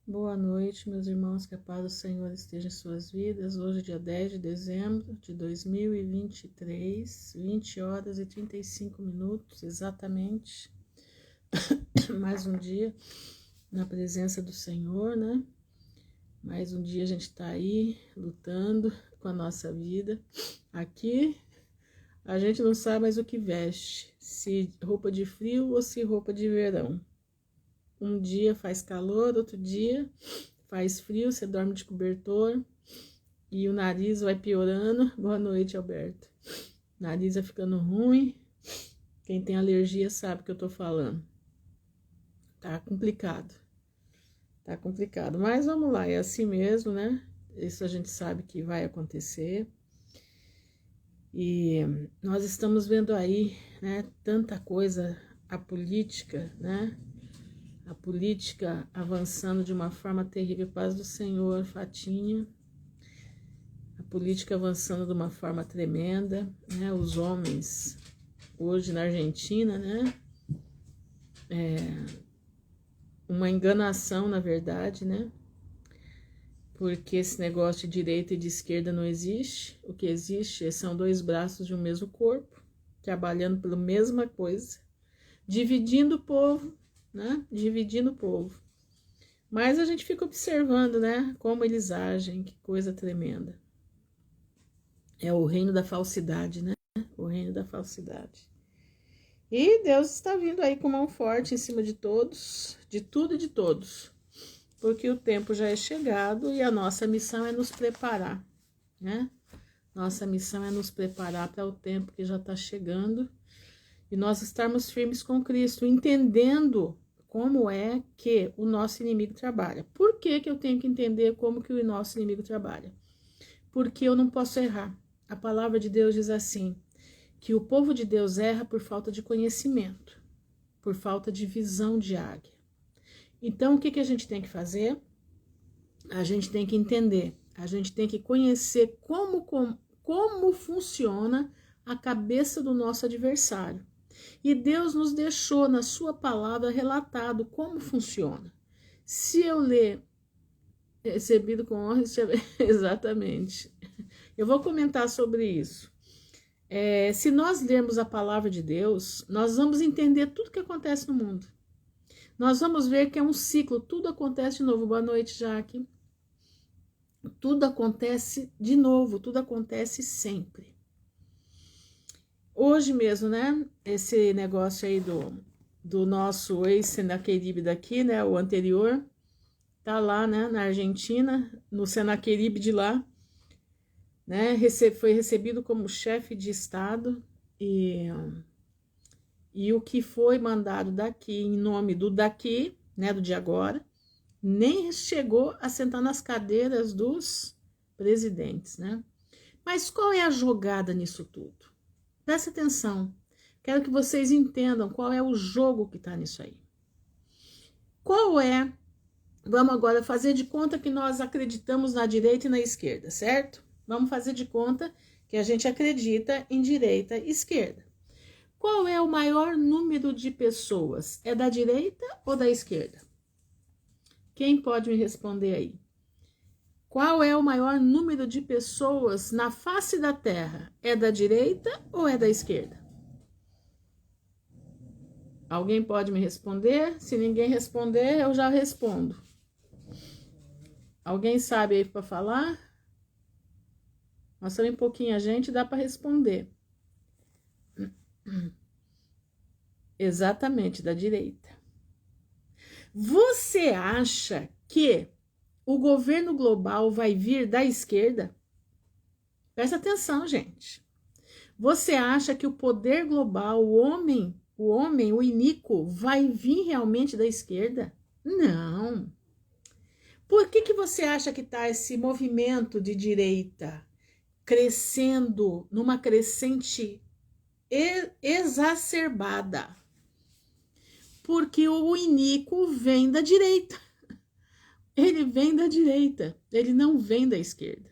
Boa noite, meus irmãos, que a paz do Senhor esteja em suas vidas. Hoje, dia 10 de dezembro de 2023, 20 horas e 35 minutos, exatamente. Mais um dia na presença do Senhor, né? Mais um dia a gente está aí lutando com a nossa vida. Aqui a gente não sabe mais o que veste, se roupa de frio ou se roupa de verão. Um dia faz calor, outro dia faz frio, você dorme de cobertor e o nariz vai piorando. Boa noite, Alberto. O nariz vai ficando ruim. Quem tem alergia sabe o que eu tô falando. Tá complicado. Tá complicado. Mas vamos lá, é assim mesmo, né? Isso a gente sabe que vai acontecer. E nós estamos vendo aí, né, tanta coisa, a política, né? A política avançando de uma forma terrível. Paz do Senhor, Fatinha. A política avançando de uma forma tremenda, né? Os homens, hoje na Argentina, né? Uma enganação, na verdade, né? Porque esse negócio de direita e de esquerda não existe. O que existe são dois braços de um mesmo corpo, trabalhando pela mesma coisa, dividindo o povo, né? Dividindo o povo. Mas a gente fica observando, né? Como eles agem, que coisa tremenda. É o reino da falsidade, né? O reino da falsidade. E Deus está vindo aí com mão forte em cima de todos, de tudo e de todos. Porque o tempo já é chegado e a nossa missão é nos preparar, né? Nossa missão é nos preparar para o tempo que já está chegando e nós estarmos firmes com Cristo, entendendo como é que o nosso inimigo trabalha. Por que que eu tenho que entender como que o nosso inimigo trabalha? Porque eu não posso errar. A palavra de Deus diz assim, que o povo de Deus erra por falta de conhecimento, por falta de visão de águia. Então, o que que a gente tem que fazer? A gente tem que entender, a gente tem que conhecer como funciona a cabeça do nosso adversário. E Deus nos deixou na sua palavra relatado como funciona. Se eu ler recebido com honra, exatamente. Eu vou comentar sobre isso. Se nós lermos a palavra de Deus, nós vamos entender tudo que acontece no mundo. Nós vamos ver que é um ciclo, tudo acontece de novo. Boa noite, Jaque. Tudo acontece de novo, tudo acontece sempre. Hoje mesmo, né, esse negócio aí do nosso ex-Senaqueribe daqui, né, o anterior, tá lá, né, na Argentina, no Senaqueribe de lá, né, foi recebido como chefe de Estado e o que foi mandado daqui, em nome do daqui, né, do de agora, nem chegou a sentar nas cadeiras dos presidentes, né? Mas qual é a jogada nisso tudo? Presta atenção, quero que vocês entendam qual é o jogo que está nisso aí. Qual é? Vamos agora fazer de conta que nós acreditamos na direita e na esquerda, certo? Vamos fazer de conta que a gente acredita em direita e esquerda. Qual é o maior número de pessoas? É da direita ou da esquerda? Quem pode me responder aí? Qual é o maior número de pessoas na face da Terra? É da direita ou é da esquerda? Alguém pode me responder? Se ninguém responder, eu já respondo. Alguém sabe aí para falar? Nós somos pouquinha gente, dá para responder. Exatamente, da direita. Você acha que o governo global vai vir da esquerda? Presta atenção, gente. Você acha que o poder global, o homem, o iníquo, vai vir realmente da esquerda? Não. Por que você acha que está esse movimento de direita crescendo numa crescente exacerbada? Porque o iníquo vem da direita. Ele vem da direita, ele não vem da esquerda.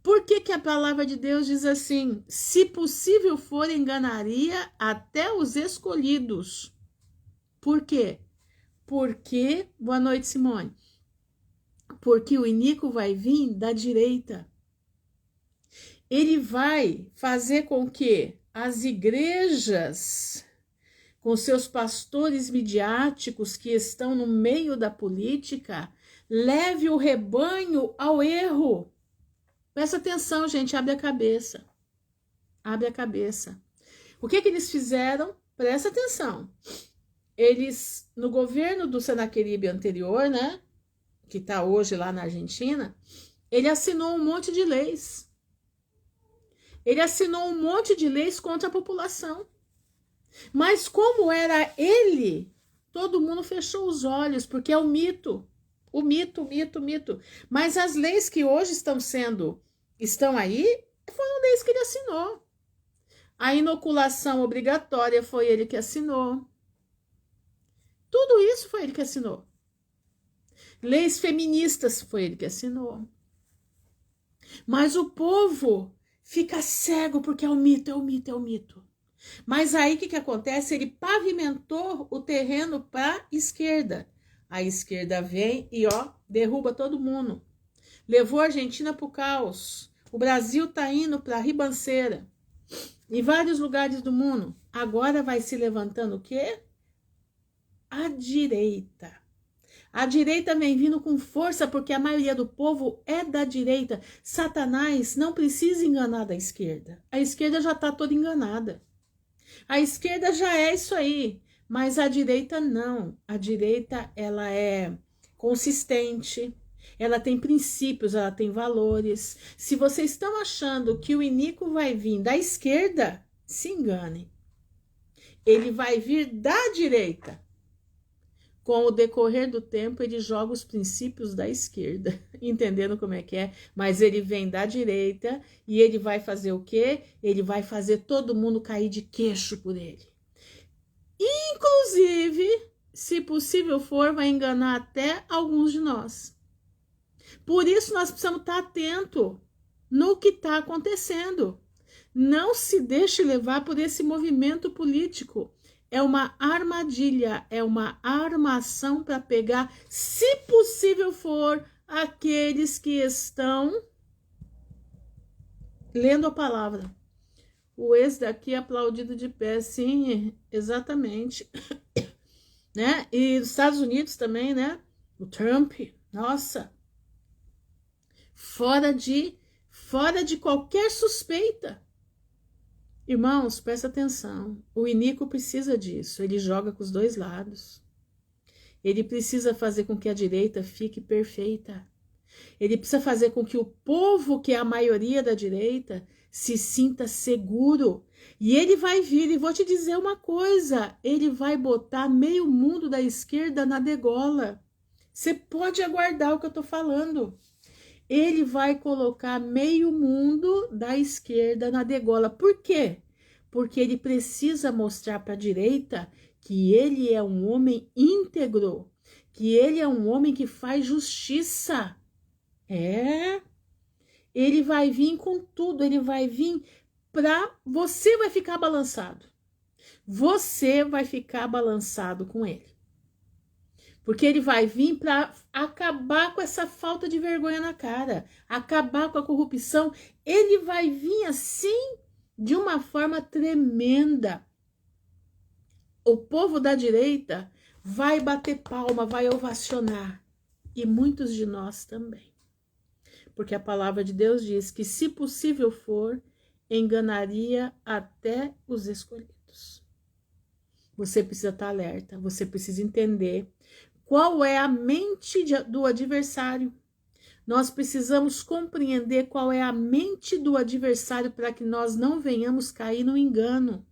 Por que a palavra de Deus diz assim? Se possível for, enganaria até os escolhidos. Por quê? Porque, boa noite, Simone. Porque o iníquo vai vir da direita. Ele vai fazer com que as igrejas, com seus pastores midiáticos que estão no meio da política, leve o rebanho ao erro. Presta atenção, gente, abre a cabeça. Abre a cabeça. O que eles fizeram? Presta atenção. Eles, no governo do Senaqueribe anterior, né, que está hoje lá na Argentina, ele assinou um monte de leis. Ele assinou um monte de leis contra a população. Mas como era ele, todo mundo fechou os olhos, porque é o mito. O mito. Mas as leis que hoje estão aí, foram leis que ele assinou. A inoculação obrigatória foi ele que assinou. Tudo isso foi ele que assinou. Leis feministas foi ele que assinou. Mas o povo fica cego porque é o mito. Mas aí o que acontece? Ele pavimentou o terreno para a esquerda. A esquerda vem e derruba todo mundo. Levou a Argentina para o caos. O Brasil está indo para a ribanceira. Em vários lugares do mundo. Agora vai se levantando o quê? A direita. A direita vem vindo com força porque a maioria do povo é da direita. Satanás não precisa enganar da esquerda. A esquerda já está toda enganada. A esquerda já é isso aí, mas a direita não. A direita, ela é consistente, ela tem princípios, ela tem valores. Se vocês estão achando que o iníquo vai vir da esquerda, se engane. Ele vai vir da direita. Com o decorrer do tempo, ele joga os princípios da esquerda, entendendo como é que é? Mas ele vem da direita e ele vai fazer o quê? Ele vai fazer todo mundo cair de queixo por ele. Inclusive, se possível for, vai enganar até alguns de nós. Por isso, nós precisamos estar atentos no que está acontecendo. Não se deixe levar por esse movimento político. É uma armadilha, é uma armação para pegar, se possível for, aqueles que estão lendo a palavra. O ex daqui aplaudido de pé, sim, exatamente. Né? E os Estados Unidos também, né? O Trump, nossa. Fora de qualquer suspeita. Irmãos, presta atenção, o iníquo precisa disso, ele joga com os dois lados. Ele precisa fazer com que a direita fique perfeita. Ele precisa fazer com que o povo, que é a maioria da direita, se sinta seguro. E ele vai vir, e vou te dizer uma coisa, ele vai botar meio mundo da esquerda na degola. Você pode aguardar o que eu tô falando. Ele vai colocar meio mundo da esquerda na degola. Por quê? Porque ele precisa mostrar para a direita que ele é um homem íntegro, que ele é um homem que faz justiça. Ele vai vir com tudo, ele vai vir para... Você vai ficar balançado. Você vai ficar balançado com ele. Porque ele vai vir para acabar com essa falta de vergonha na cara, acabar com a corrupção. Ele vai vir assim, de uma forma tremenda. O povo da direita vai bater palma, vai ovacionar. E muitos de nós também. Porque a palavra de Deus diz que, se possível for, enganaria até os escolhidos. Você precisa estar alerta, você precisa entender qual é a mente do adversário. Nós precisamos compreender qual é a mente do adversário para que nós não venhamos cair no engano.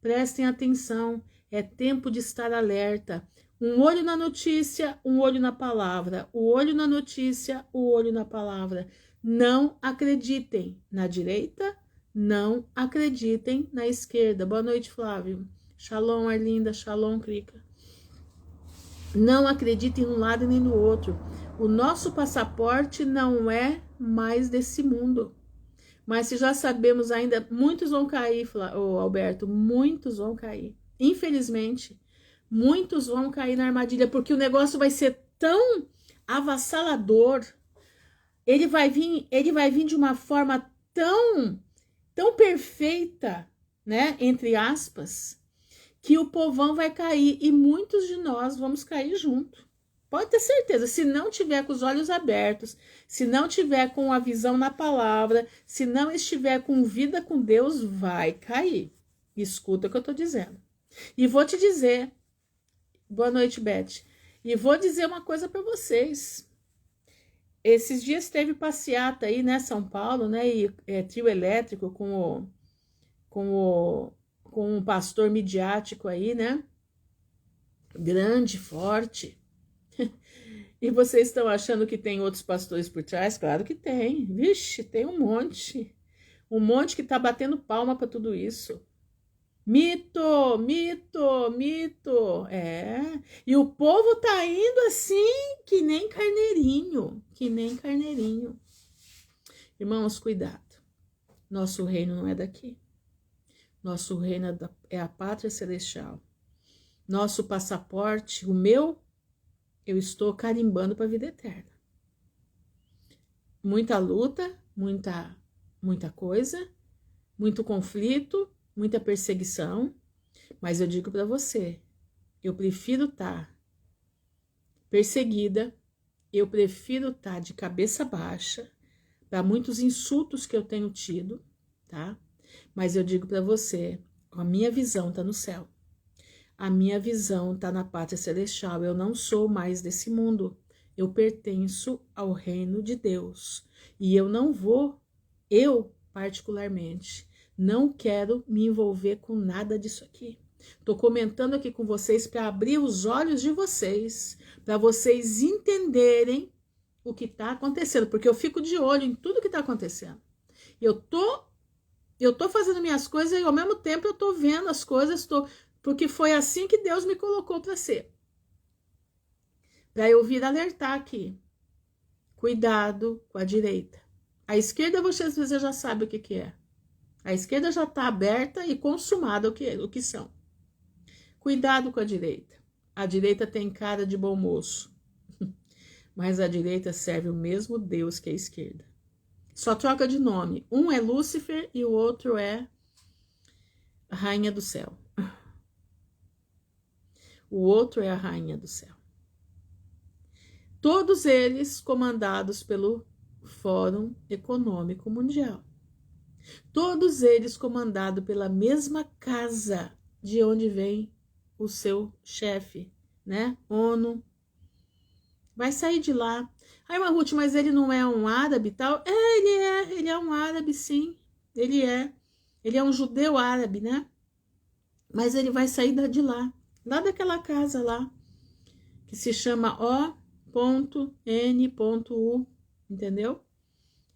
Prestem atenção, é tempo de estar alerta. Um olho na notícia, um olho na palavra. O olho na notícia, o olho na palavra. Não acreditem na direita, não acreditem na esquerda. Boa noite, Flávio. Shalom, Arlinda. Shalom, Krika. Não acreditem num lado nem no outro. O nosso passaporte não é mais desse mundo. Mas se já sabemos ainda, muitos vão cair, Alberto, muitos vão cair. Infelizmente, muitos vão cair na armadilha, porque o negócio vai ser tão avassalador. Ele vai vir de uma forma tão perfeita, né, entre aspas, que o povão vai cair e muitos de nós vamos cair junto. Pode ter certeza, se não tiver com os olhos abertos, se não tiver com a visão na palavra, se não estiver com vida com Deus, vai cair. Escuta o que eu tô dizendo. E vou te dizer, boa noite, Beth, e vou dizer uma coisa para vocês. Esses dias teve passeata aí, né, São Paulo, né, e trio elétrico com um pastor midiático aí, né, grande, forte. E vocês estão achando que tem outros pastores por trás? Claro que tem. Vixe, tem um monte. Um monte que tá batendo palma para tudo isso. Mito, mito, mito. E o povo tá indo assim que nem carneirinho. Que nem carneirinho. Irmãos, cuidado. Nosso reino não é daqui. Nosso reino é a pátria celestial. Nosso passaporte, o meu, eu estou carimbando para a vida eterna. Muita luta, muita coisa, muito conflito, muita perseguição, mas eu digo para você, eu prefiro estar perseguida, eu prefiro estar de cabeça baixa para muitos insultos que eu tenho tido, tá? Mas eu digo para você, a minha visão está no céu. A minha visão está na pátria celestial. Eu não sou mais desse mundo. Eu pertenço ao reino de Deus. E eu particularmente, não quero me envolver com nada disso aqui. Estou comentando aqui com vocês para abrir os olhos de vocês, para vocês entenderem o que está acontecendo, porque eu fico de olho em tudo que está acontecendo. Eu tô fazendo minhas coisas e ao mesmo tempo eu tô vendo as coisas, porque foi assim que Deus me colocou para ser. Para eu vir alertar aqui. Cuidado com a direita. A esquerda você já sabe o que é. A esquerda já está aberta e consumada o que são. Cuidado com a direita. A direita tem cara de bom moço. Mas a direita serve o mesmo Deus que a esquerda. Só troca de nome. Um é Lúcifer e o outro é a Rainha do Céu. O outro é a Rainha do Céu. Todos eles comandados pelo Fórum Econômico Mundial. Todos eles comandados pela mesma casa de onde vem o seu chefe, né? ONU. Vai sair de lá. Ai, Ruth, mas ele não é um árabe e tal? Ele é um árabe, sim. Ele é um judeu árabe, né? Mas ele vai sair de lá daquela casa lá, que se chama O.N.U, entendeu?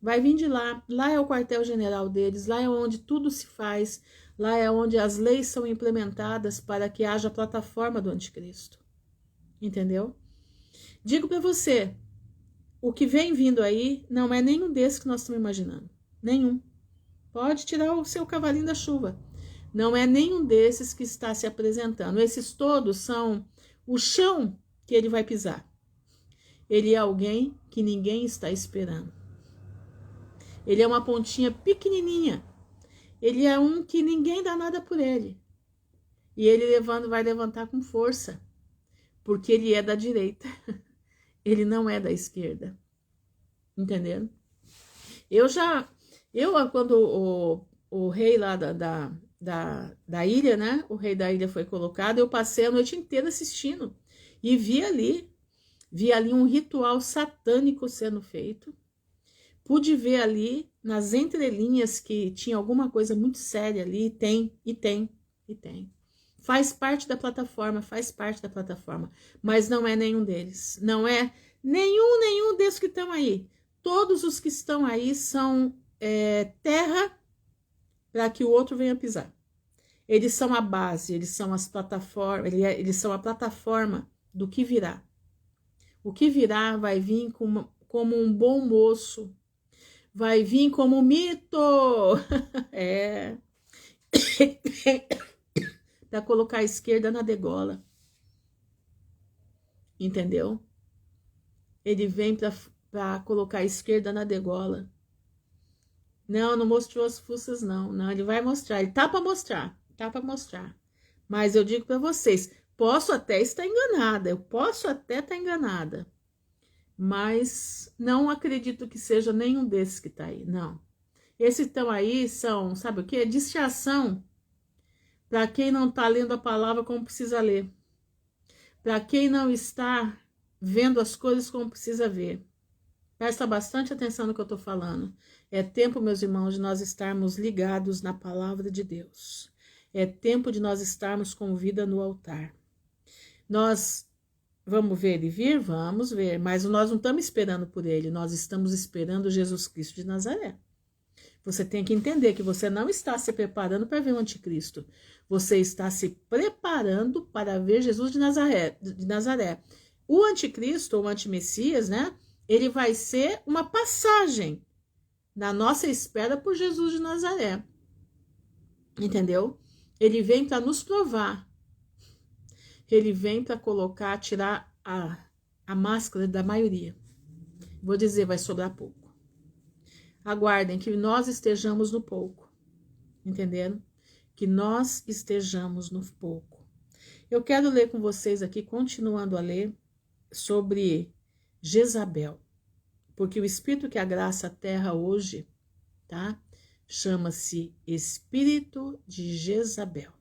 Vai vir de lá. Lá é o quartel-general deles, lá é onde tudo se faz, lá é onde as leis são implementadas para que haja a plataforma do anticristo, entendeu? Digo para você, o que vem vindo aí não é nenhum desses que nós estamos imaginando. Nenhum. Pode tirar o seu cavalinho da chuva. Não é nenhum desses que está se apresentando. Esses todos são o chão que ele vai pisar. Ele é alguém que ninguém está esperando. Ele é uma pontinha pequenininha. Ele é um que ninguém dá nada por ele. E ele vai levantar com força. Porque ele é da direita. Ele não é da esquerda. Entendendo? Quando o rei lá da ilha, né? O rei da ilha foi colocado, eu passei a noite inteira assistindo. E vi ali um ritual satânico sendo feito. Pude ver ali, nas entrelinhas, que tinha alguma coisa muito séria ali. Tem. Faz parte da plataforma. Mas não é nenhum deles. Não é nenhum desses que estão aí. Todos os que estão aí são terra para que o outro venha pisar. Eles são a base, eles são as plataformas, eles são a plataforma do que virá. O que virá vai vir como um bom moço, vai vir como mito, para colocar a esquerda na degola, entendeu? ele vem para colocar a esquerda na degola. Não, não mostrou as fuças, não. Não, ele vai mostrar. Ele tá para mostrar. Tá para mostrar. Mas eu digo para vocês, posso até estar enganada. Eu posso até estar enganada. Mas não acredito que seja nenhum desses que tá aí. Não. Esses estão aí são, sabe o quê? Distração para quem não tá lendo a palavra como precisa ler. Para quem não está vendo as coisas como precisa ver. Presta bastante atenção no que eu estou falando. É tempo, meus irmãos, de nós estarmos ligados na palavra de Deus. É tempo de nós estarmos com vida no altar. Nós vamos ver ele vir? Vamos ver. Mas nós não estamos esperando por ele. Nós estamos esperando Jesus Cristo de Nazaré. Você tem que entender que você não está se preparando para ver o anticristo. Você está se preparando para ver Jesus de Nazaré. O anticristo, ou o antimessias, né? Ele vai ser uma passagem na nossa espera por Jesus de Nazaré. Entendeu? Ele vem para nos provar. Ele vem para colocar, tirar a máscara da maioria. Vou dizer, vai sobrar pouco. Aguardem que nós estejamos no pouco. Entenderam? Que nós estejamos no pouco. Eu quero ler com vocês aqui, continuando a ler, sobre Jezabel, porque o espírito que agraça a terra hoje, tá? Chama-se espírito de Jezabel.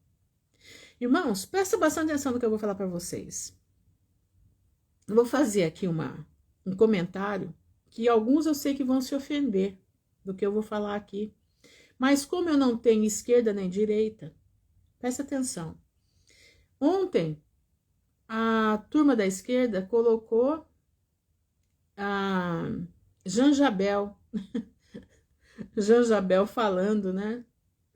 Irmãos, presta bastante atenção no que eu vou falar para vocês. Eu vou fazer aqui um comentário que alguns eu sei que vão se ofender do que eu vou falar aqui. Mas como eu não tenho esquerda nem direita, presta atenção. Ontem, a turma da esquerda colocou a Janjabel, Janjabel falando, né?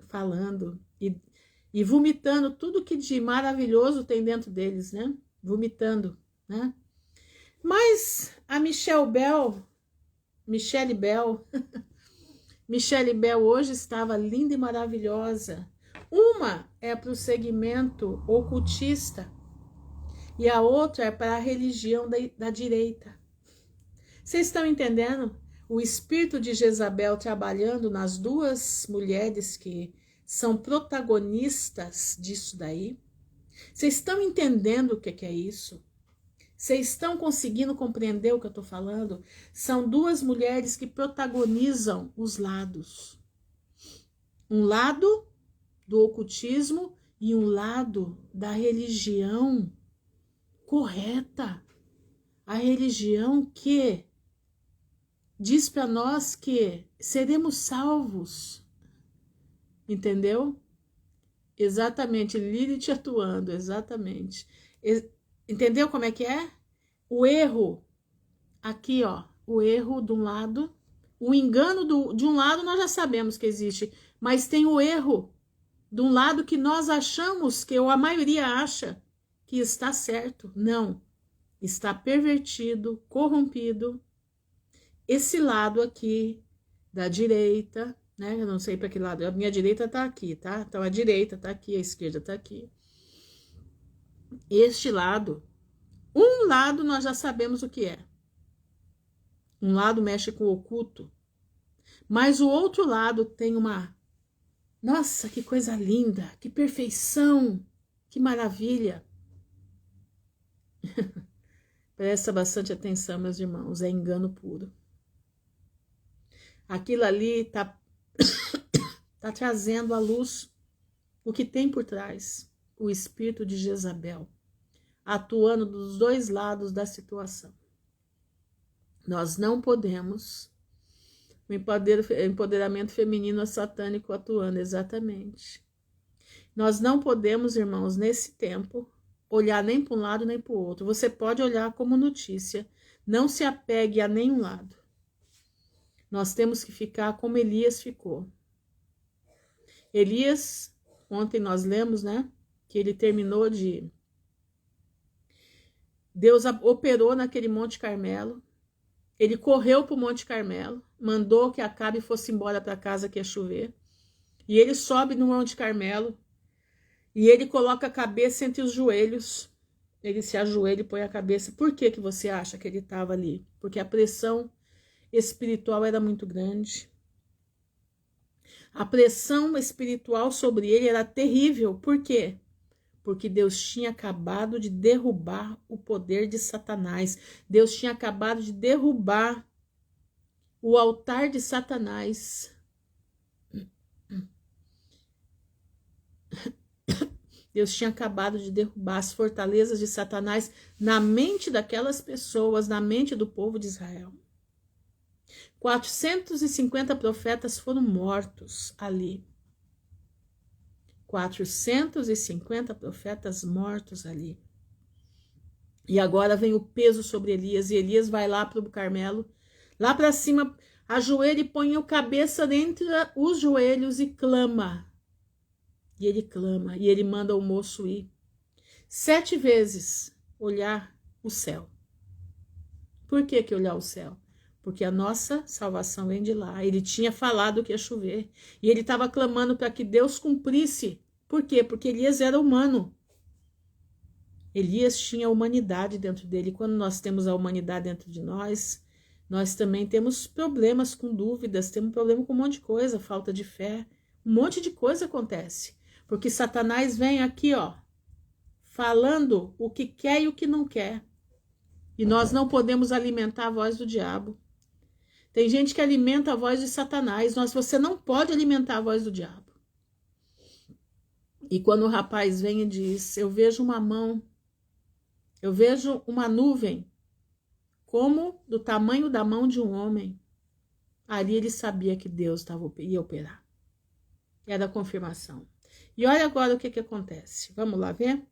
Falando e vomitando tudo que de maravilhoso tem dentro deles, né? Vomitando, né? Mas a Michelle Bell hoje estava linda e maravilhosa. Uma é para o segmento ocultista e a outra é para a religião da direita. Vocês estão entendendo? O espírito de Jezabel trabalhando nas duas mulheres que são protagonistas disso daí. Vocês estão entendendo o que é isso? Vocês estão conseguindo compreender o que eu estou falando? São duas mulheres que protagonizam os lados. Um lado do ocultismo e um lado da religião correta. A religião que diz para nós que seremos salvos. Entendeu? Exatamente, Lilith atuando, exatamente. Entendeu como é que é? O erro, aqui ó, o erro de um lado, o engano de um lado nós já sabemos que existe, mas tem o erro de um lado que nós achamos, que a maioria acha que está certo. Não, está pervertido, corrompido. Esse lado aqui da direita, né? Eu não sei para que lado, a minha direita tá aqui, tá? Então a direita tá aqui, a esquerda tá aqui. Este lado, um lado nós já sabemos o que é. Um lado mexe com o oculto, mas o outro lado tem uma... Nossa, que coisa linda, que perfeição, que maravilha. Presta bastante atenção, meus irmãos, é engano puro. Aquilo ali tá trazendo à luz o que tem por trás. O espírito de Jezabel, atuando dos dois lados da situação. Nós não podemos, o empoderamento feminino satânico atuando, exatamente. Nós não podemos, irmãos, nesse tempo, olhar nem para um lado nem para o outro. Você pode olhar como notícia, não se apegue a nenhum lado. Nós temos que ficar como Elias ficou. Elias, ontem nós lemos, né? Que ele terminou de... Deus operou naquele Monte Carmelo. Ele correu para o Monte Carmelo, mandou que Acabe fosse embora para casa que ia chover. E ele sobe no Monte Carmelo e ele coloca a cabeça entre os joelhos ele se ajoelha e põe a cabeça. Por que que você acha que ele estava ali? Porque a pressão espiritual era muito grande. A pressão espiritual sobre ele era terrível. Por quê? Porque Deus tinha acabado de derrubar o poder de Satanás. Deus tinha acabado de derrubar o altar de Satanás. Deus tinha acabado de derrubar as fortalezas de Satanás na mente daquelas pessoas, na mente do povo de Israel. 450 profetas foram mortos ali. 450 profetas mortos ali. E agora vem o peso sobre Elias, e Elias vai lá para o Carmelo, lá para cima, ajoelha e põe a cabeça entre os joelhos e clama. E ele clama, e ele manda o moço ir 7 vezes olhar o céu. Por que olhar o céu? Porque a nossa salvação vem de lá. Ele tinha falado que ia chover, e ele estava clamando para que Deus cumprisse. Por quê? Porque Elias era humano. Elias tinha a humanidade dentro dele. Quando nós temos a humanidade dentro de nós, nós também temos problemas com dúvidas, temos problema com um monte de coisa, falta de fé, um monte de coisa acontece. Porque Satanás vem aqui, ó, falando o que quer e o que não quer. E nós não podemos alimentar a voz do diabo. Tem gente que alimenta a voz de Satanás. Você não pode alimentar a voz do diabo. E quando o rapaz vem e diz, eu vejo uma mão, eu vejo uma nuvem, como do tamanho da mão de um homem, ali ele sabia que Deus ia operar. Era a confirmação. E olha agora o que acontece. Vamos lá ver?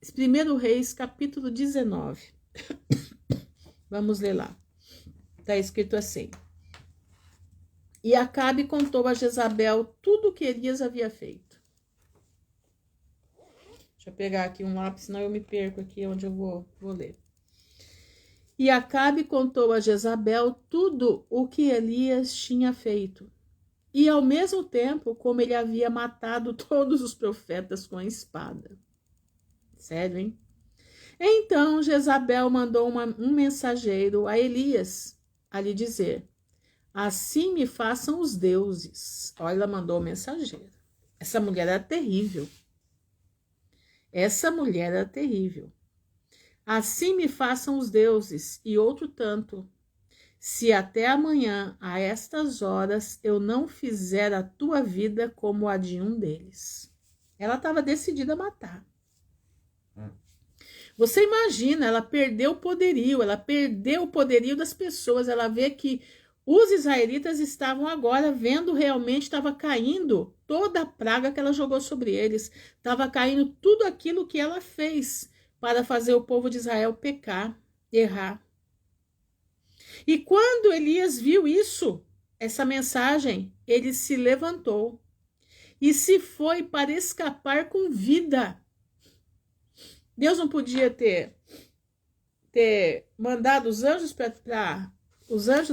1 Reis, capítulo 19. Vamos ler lá. Está escrito assim. E Acabe contou a Jezabel tudo o que Elias havia feito. Deixa eu pegar aqui um lápis, senão eu me perco aqui onde eu vou ler. E Acabe contou a Jezabel tudo o que Elias tinha feito. E ao mesmo tempo, como ele havia matado todos os profetas com a espada. Sério, hein? Então Jezabel mandou um mensageiro a Elias a lhe dizer, assim me façam os deuses. Olha, ela mandou o mensageiro. Essa mulher era terrível. Essa mulher era terrível. Assim me façam os deuses e outro tanto, se até amanhã, a estas horas, eu não fizer a tua vida como a de um deles. Ela estava decidida a matar. Você imagina, ela perdeu o poderio das pessoas. Ela vê que os israelitas estavam agora vendo realmente, estava caindo toda a praga que ela jogou sobre eles. Estava caindo tudo aquilo que ela fez para fazer o povo de Israel pecar, errar. E quando Elias viu isso, essa mensagem, ele se levantou e se foi para escapar com vida. Deus não podia ter mandado os anjos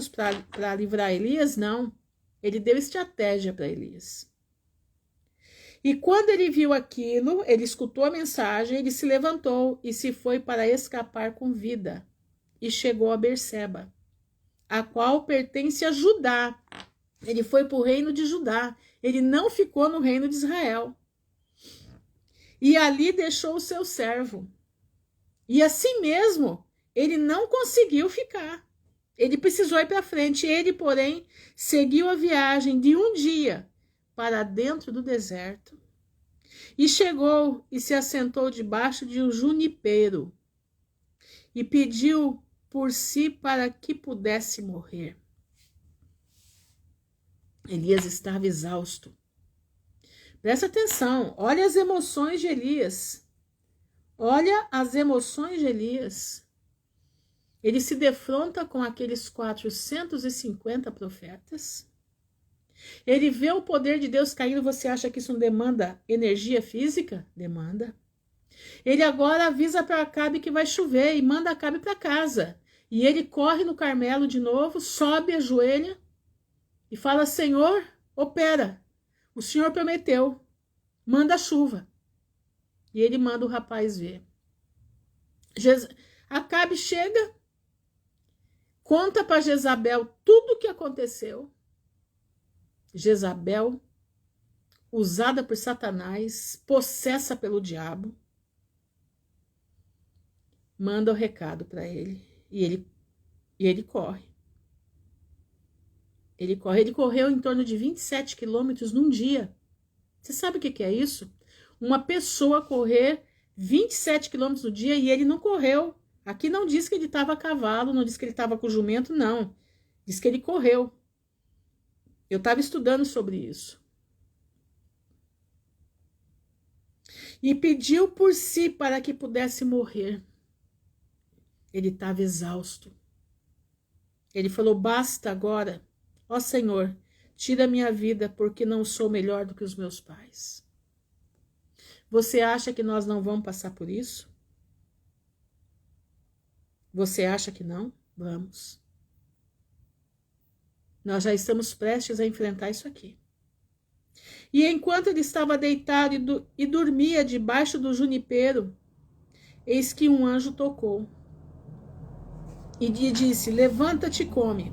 para livrar Elias? Não. Ele deu estratégia para Elias. E quando ele viu aquilo, ele escutou a mensagem, ele se levantou e se foi para escapar com vida. E chegou a Berseba, a qual pertence a Judá. Ele foi para o reino de Judá. Ele não ficou no reino de Israel. E ali deixou o seu servo. E assim mesmo, ele não conseguiu ficar. Ele precisou ir para frente. Ele, porém, seguiu a viagem de um dia para dentro do deserto. E chegou e se assentou debaixo de um junipeiro. E pediu por si para que pudesse morrer. Elias estava exausto. Presta atenção, olha as emoções de Elias. Olha as emoções de Elias. Ele se defronta com aqueles 450 profetas. Ele vê o poder de Deus caindo. Você acha que isso não demanda energia física? Demanda. Ele agora avisa para Acabe que vai chover e manda Acabe para casa. E ele corre no Carmelo de novo, sobe, ajoelha e fala, Senhor, opera. O Senhor prometeu, manda a chuva. E ele manda o rapaz ver. Acabe chega, conta para Jezabel tudo o que aconteceu. Jezabel, usada por Satanás, possessa pelo diabo, manda o recado para ele e ele corre. Ele correu em torno de 27 quilômetros num dia. Você sabe o que é isso? Uma pessoa correr 27 quilômetros no dia e ele não correu. Aqui não diz que ele estava a cavalo, não diz que ele estava com o jumento, não. Diz que ele correu. Eu estava estudando sobre isso. E pediu por si para que pudesse morrer. Ele estava exausto. Ele falou, basta agora, ó Senhor, tira minha vida, porque não sou melhor do que os meus pais. Você acha que nós não vamos passar por isso? Você acha que não? Vamos. Nós já estamos prestes a enfrentar isso aqui. E enquanto ele estava deitado e dormia debaixo do junipero, eis que um anjo tocou e lhe disse, levanta-te e come.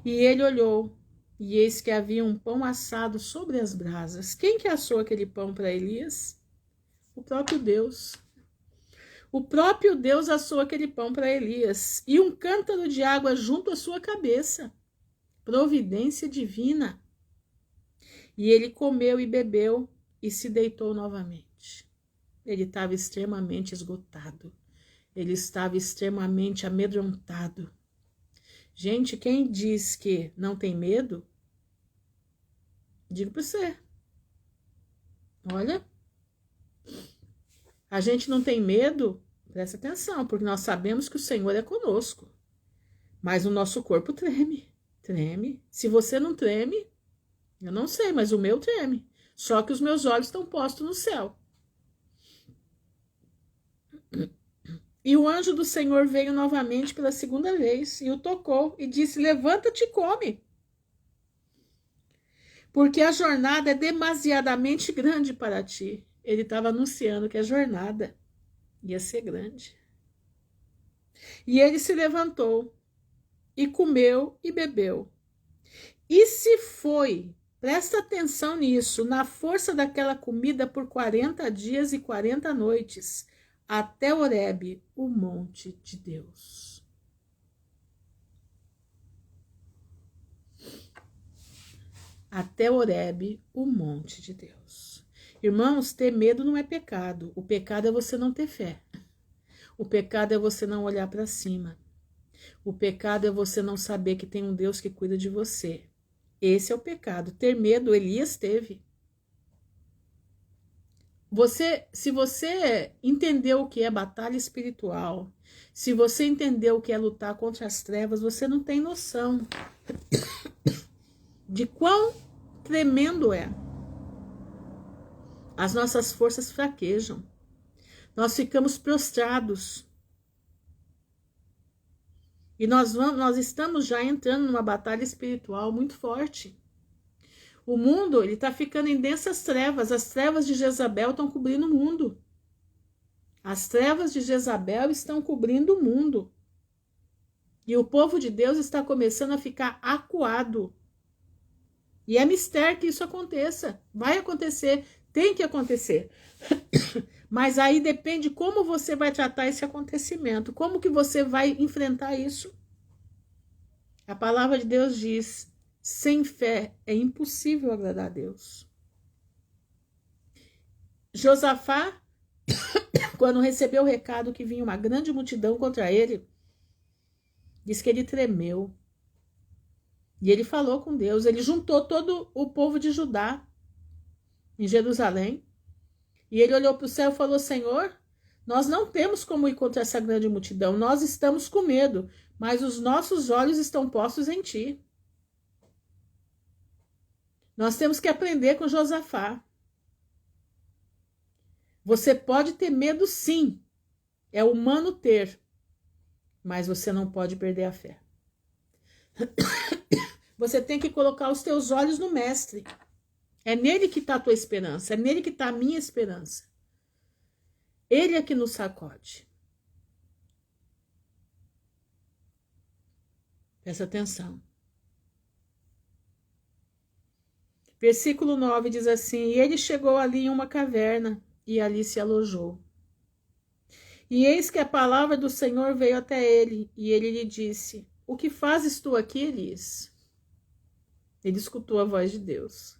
E ele olhou, e eis que havia um pão assado sobre as brasas. Quem que assou aquele pão para Elias? O próprio Deus. O próprio Deus assou aquele pão para Elias. E um cântaro de água junto à sua cabeça. Providência divina. E ele comeu e bebeu e se deitou novamente. Ele estava extremamente esgotado. Ele estava extremamente amedrontado. Gente, quem diz que não tem medo, digo para você. Olha, a gente não tem medo, presta atenção, porque nós sabemos que o Senhor é conosco. Mas o nosso corpo treme, treme. Se você não treme, eu não sei, mas o meu treme. Só que os meus olhos estão postos no céu. E o anjo do Senhor veio novamente pela segunda vez e o tocou e disse, levanta-te e come. Porque a jornada é demasiadamente grande para ti. Ele estava anunciando que a jornada ia ser grande. E ele se levantou e comeu e bebeu. E se foi, presta atenção nisso, na força daquela comida por 40 dias e 40 noites, até Horebe, o monte de Deus. Até Horebe, o monte de Deus. Irmãos, ter medo não é pecado. O pecado é você não ter fé. O pecado é você não olhar para cima. O pecado é você não saber que tem um Deus que cuida de você. Esse é o pecado. Ter medo, Elias teve. Se você entendeu o que é batalha espiritual, se você entendeu o que é lutar contra as trevas, você não tem noção de quão tremendo é. As nossas forças fraquejam. Nós ficamos prostrados. E nós estamos já entrando numa batalha espiritual muito forte. O mundo, ele está ficando em densas trevas. As trevas de Jezabel estão cobrindo o mundo. As trevas de Jezabel estão cobrindo o mundo. E o povo de Deus está começando a ficar acuado. E é mistério que isso aconteça. Vai acontecer, tem que acontecer. Mas aí depende como você vai tratar esse acontecimento. Como que você vai enfrentar isso? A palavra de Deus diz, sem fé é impossível agradar a Deus. Josafá, quando recebeu o recado que vinha uma grande multidão contra ele, diz que ele tremeu. E ele falou com Deus, ele juntou todo o povo de Judá em Jerusalém. E ele olhou para o céu e falou, Senhor, nós não temos como ir contra essa grande multidão, nós estamos com medo, mas os nossos olhos estão postos em ti. Nós temos que aprender com Josafá. Você pode ter medo sim, é humano ter, mas você não pode perder a fé. Você tem que colocar os teus olhos no mestre. É nele que está a tua esperança, é nele que está a minha esperança. Ele é que nos sacode. Presta atenção. Versículo 9 diz assim: E ele chegou ali em uma caverna, e ali se alojou. E eis que a palavra do Senhor veio até ele, e ele lhe disse: O que fazes tu aqui, Elias? Ele escutou a voz de Deus.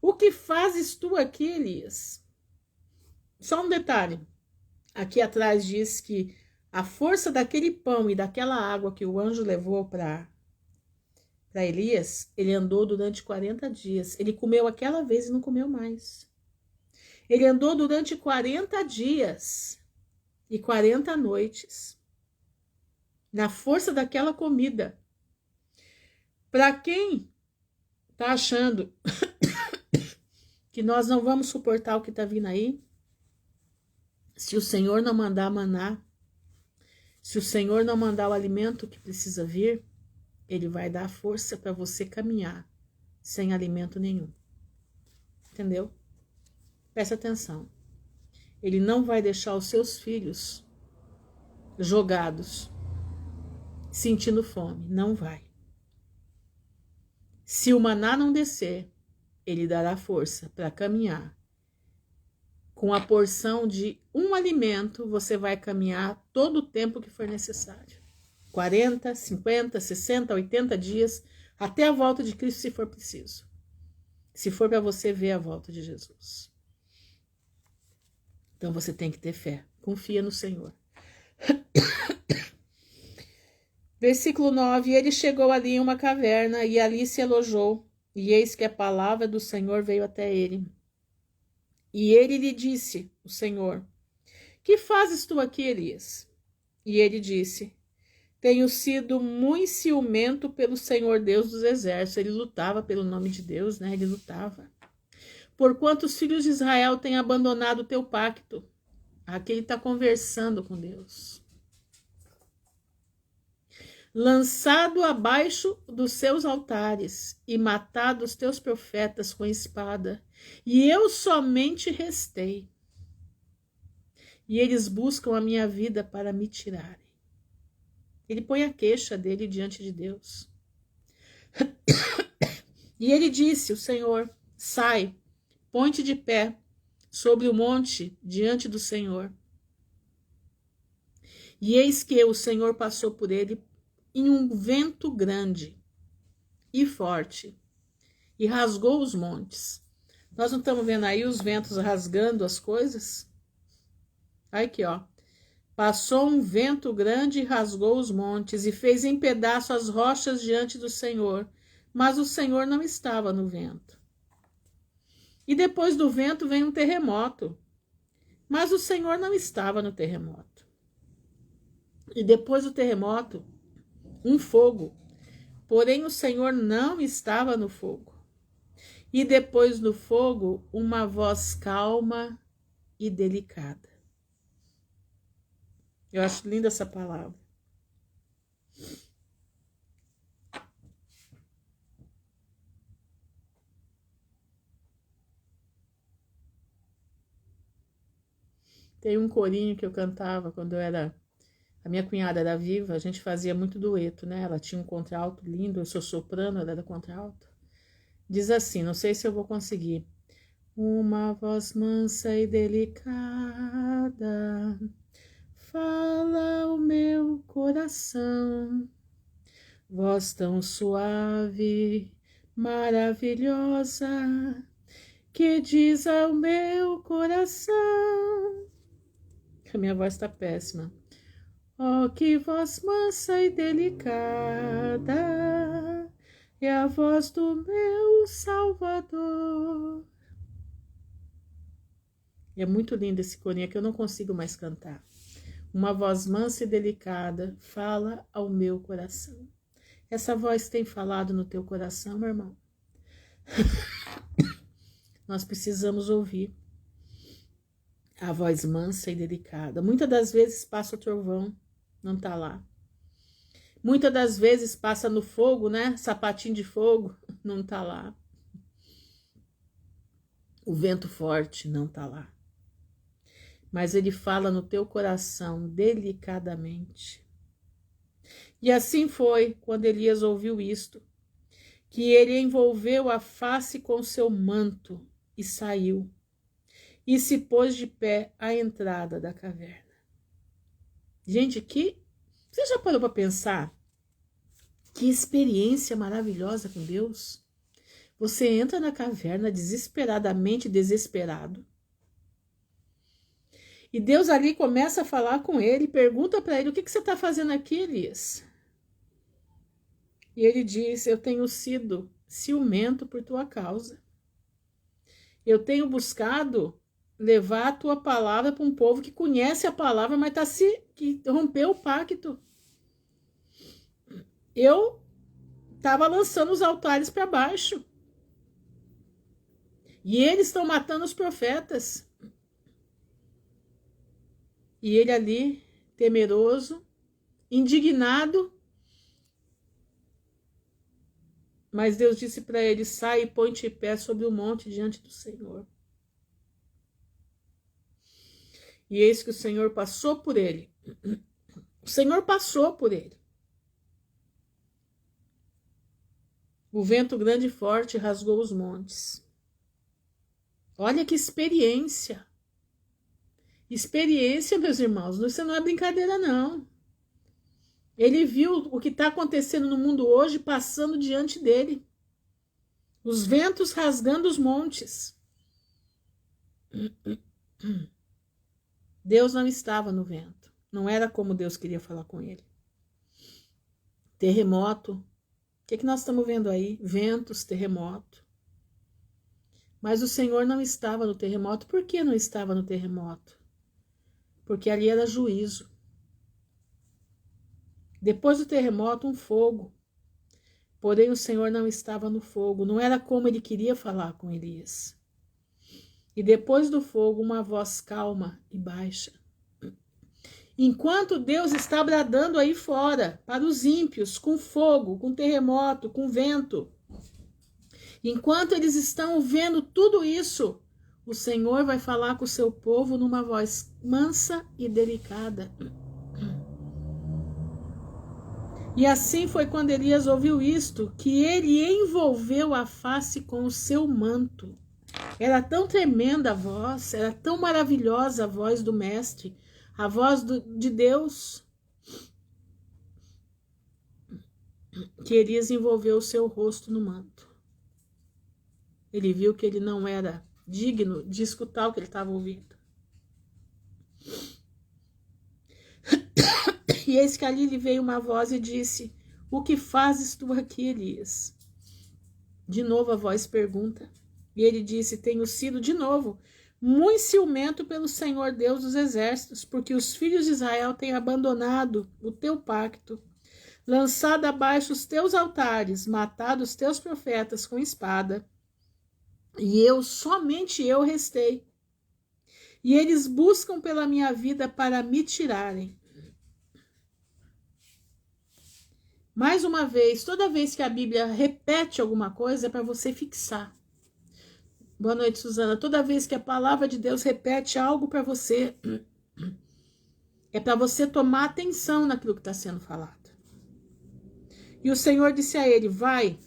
O que fazes tu aqui, Elias? Só um detalhe. Aqui atrás diz que a força daquele pão e daquela água que o anjo levou para Elias, ele andou durante 40 dias. Ele comeu aquela vez e não comeu mais. Ele andou durante 40 dias e 40 noites na força daquela comida. Para quem tá achando que nós não vamos suportar o que tá vindo aí, se o Senhor não mandar maná, se o Senhor não mandar o alimento que precisa vir, ele vai dar força para você caminhar sem alimento nenhum. Entendeu? Presta atenção. Ele não vai deixar os seus filhos jogados, sentindo fome. Não vai. Se o maná não descer, ele dará força para caminhar. Com a porção de um alimento, você vai caminhar todo o tempo que for necessário. 40, 50, 60, 80 dias, até a volta de Cristo, se for preciso. Se for para você ver a volta de Jesus. Então você tem que ter fé. Confia no Senhor. Versículo 9. Ele chegou ali em uma caverna e ali se alojou. E eis que a palavra do Senhor veio até ele. E ele lhe disse, o Senhor: Que fazes tu aqui, Elias? E ele disse: Tenho sido muito ciumento pelo Senhor Deus dos exércitos. Ele lutava pelo nome de Deus, né? Ele lutava. Porquanto os filhos de Israel têm abandonado o teu pacto. Aqui ele está conversando com Deus. Lançado abaixo dos seus altares e matado os teus profetas com espada. E eu somente restei. E eles buscam a minha vida para me tirarem. Ele põe a queixa dele diante de Deus. E ele disse, o Senhor: Sai, põe-te de pé sobre o monte diante do Senhor. E eis que o Senhor passou por ele em um vento grande e forte e rasgou os montes. Nós não estamos vendo aí os ventos rasgando as coisas? Aqui, ó. Passou um vento grande e rasgou os montes e fez em pedaço as rochas diante do Senhor. Mas o Senhor não estava no vento. E depois do vento vem um terremoto. Mas o Senhor não estava no terremoto. E depois do terremoto, um fogo. Porém o Senhor não estava no fogo. E depois do fogo, uma voz calma e delicada. Eu acho linda essa palavra. Tem um corinho que eu cantava quando eu era... A minha cunhada era viva, a gente fazia muito dueto, né? Ela tinha um contralto lindo, eu sou soprano, ela era contralto. Diz assim, não sei se eu vou conseguir. Uma voz mansa e delicada fala o meu coração, voz tão suave, maravilhosa, que diz ao meu coração. A minha voz está péssima. Oh, que voz mansa e delicada é a voz do meu Salvador. É muito lindo esse corinho que eu não consigo mais cantar. Uma voz mansa e delicada fala ao meu coração. Essa voz tem falado no teu coração, meu irmão? Nós precisamos ouvir a voz mansa e delicada. Muitas das vezes passa o trovão, não tá lá. Muitas das vezes passa no fogo, né? Sapatinho de fogo, não tá lá. O vento forte não tá lá. mas ele fala no teu coração delicadamente. E assim foi quando Elias ouviu isto, que ele envolveu a face com seu manto e saiu, e se pôs de pé à entrada da caverna. Gente, você já parou para pensar? Que experiência maravilhosa com Deus. Você entra na caverna desesperadamente desesperado. E Deus ali começa a falar com ele, pergunta para ele, o que você está fazendo aqui, Elias? E ele diz, eu tenho sido ciumento por tua causa. Eu tenho buscado levar a tua palavra para um povo que conhece a palavra, mas que rompeu o pacto. Eu estava lançando os altares para baixo. E eles estão matando os profetas. E ele ali, temeroso, indignado. Mas Deus disse para ele, sai e põe-te em pé sobre o monte diante do Senhor. E eis que o Senhor passou por ele. O Senhor passou por ele. O vento grande e forte rasgou os montes. Olha que experiência. Experiência, meus irmãos, isso não é brincadeira, não. Ele viu o que está acontecendo no mundo hoje passando diante dele. Os ventos rasgando os montes. Deus não estava no vento. Não era como Deus queria falar com ele. Terremoto. O que nós estamos vendo aí? Ventos, terremoto. Mas o Senhor não estava no terremoto. Por que não estava no terremoto? Porque ali era juízo. Depois do terremoto, um fogo. Porém, o Senhor não estava no fogo. Não era como ele queria falar com Elias. E depois do fogo, uma voz calma e baixa. Enquanto Deus está bradando aí fora, para os ímpios, com fogo, com terremoto, com vento. Enquanto eles estão vendo tudo isso, o Senhor vai falar com o seu povo numa voz mansa e delicada. E assim foi quando Elias ouviu isto, que ele envolveu a face com o seu manto. Era tão tremenda a voz, era tão maravilhosa a voz do mestre, a voz de Deus, que Elias envolveu o seu rosto no manto. Ele viu que ele não era digno de escutar o que ele estava ouvindo. E eis que ali lhe veio uma voz e disse, o que fazes tu aqui, Elias? De novo a voz pergunta. E ele disse, tenho sido de novo muito ciumento pelo Senhor Deus dos exércitos, porque os filhos de Israel têm abandonado o teu pacto, lançado abaixo os teus altares, matado os teus profetas com espada, e somente eu restei. E eles buscam pela minha vida para me tirarem. Mais uma vez, toda vez que a Bíblia repete alguma coisa, é para você fixar. Boa noite, Suzana. Toda vez que a palavra de Deus repete algo para você, é para você tomar atenção naquilo que está sendo falado. E o Senhor disse a ele, vai,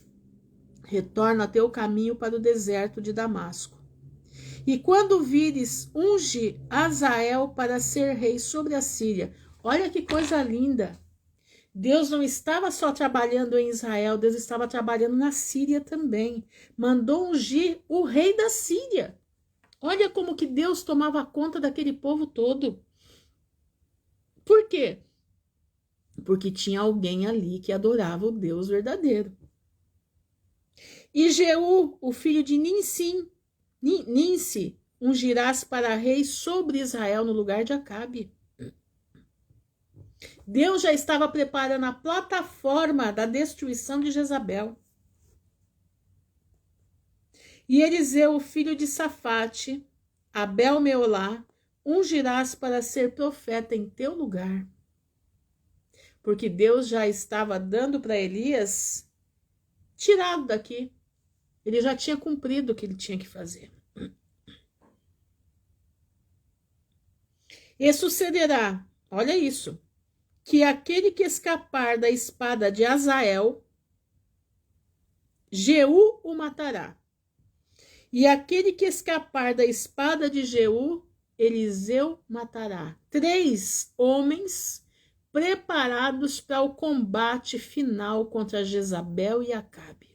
retorna teu caminho para o deserto de Damasco. E quando vires, unge Azael para ser rei sobre a Síria. Olha que coisa linda. Deus não estava só trabalhando em Israel, Deus estava trabalhando na Síria também. Mandou ungir o rei da Síria. Olha como que Deus tomava conta daquele povo todo. Por quê? Porque tinha alguém ali que adorava o Deus verdadeiro. E Jeú, o filho de Ninsi, ungirás para rei sobre Israel no lugar de Acabe. Deus já estava preparando a plataforma da destruição de Jezabel. E Eliseu, o filho de Safate, Abel Meolá, ungirás para ser profeta em teu lugar. Porque Deus já estava dando para Elias tirado daqui. Ele já tinha cumprido o que ele tinha que fazer. E sucederá, olha isso, que aquele que escapar da espada de Azael, Jeú o matará. E aquele que escapar da espada de Jeú, Eliseu matará. 3 homens preparados para o combate final contra Jezabel e Acabe.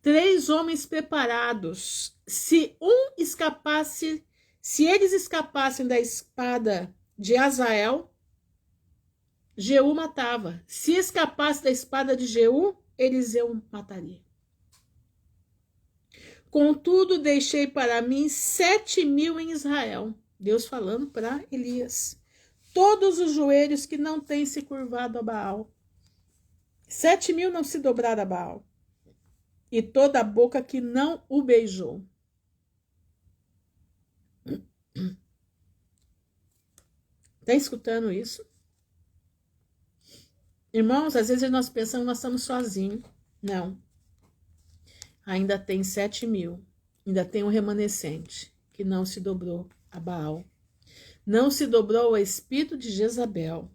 3 homens preparados. Se eles escapassem da espada de Azael, Jeú matava. Se escapasse da espada de Jeú, Eliseu mataria. Contudo, deixei para mim 7.000 em Israel. Deus falando para Elias. Todos os joelhos que não têm se curvado a Baal. 7.000 não se dobraram a Baal. E toda a boca que não o beijou. Está escutando isso? Irmãos, às vezes nós pensamos que nós estamos sozinhos. Não. Ainda tem 7.000. Ainda tem um remanescente que não se dobrou a Baal. Não se dobrou ao espírito de Jezabel.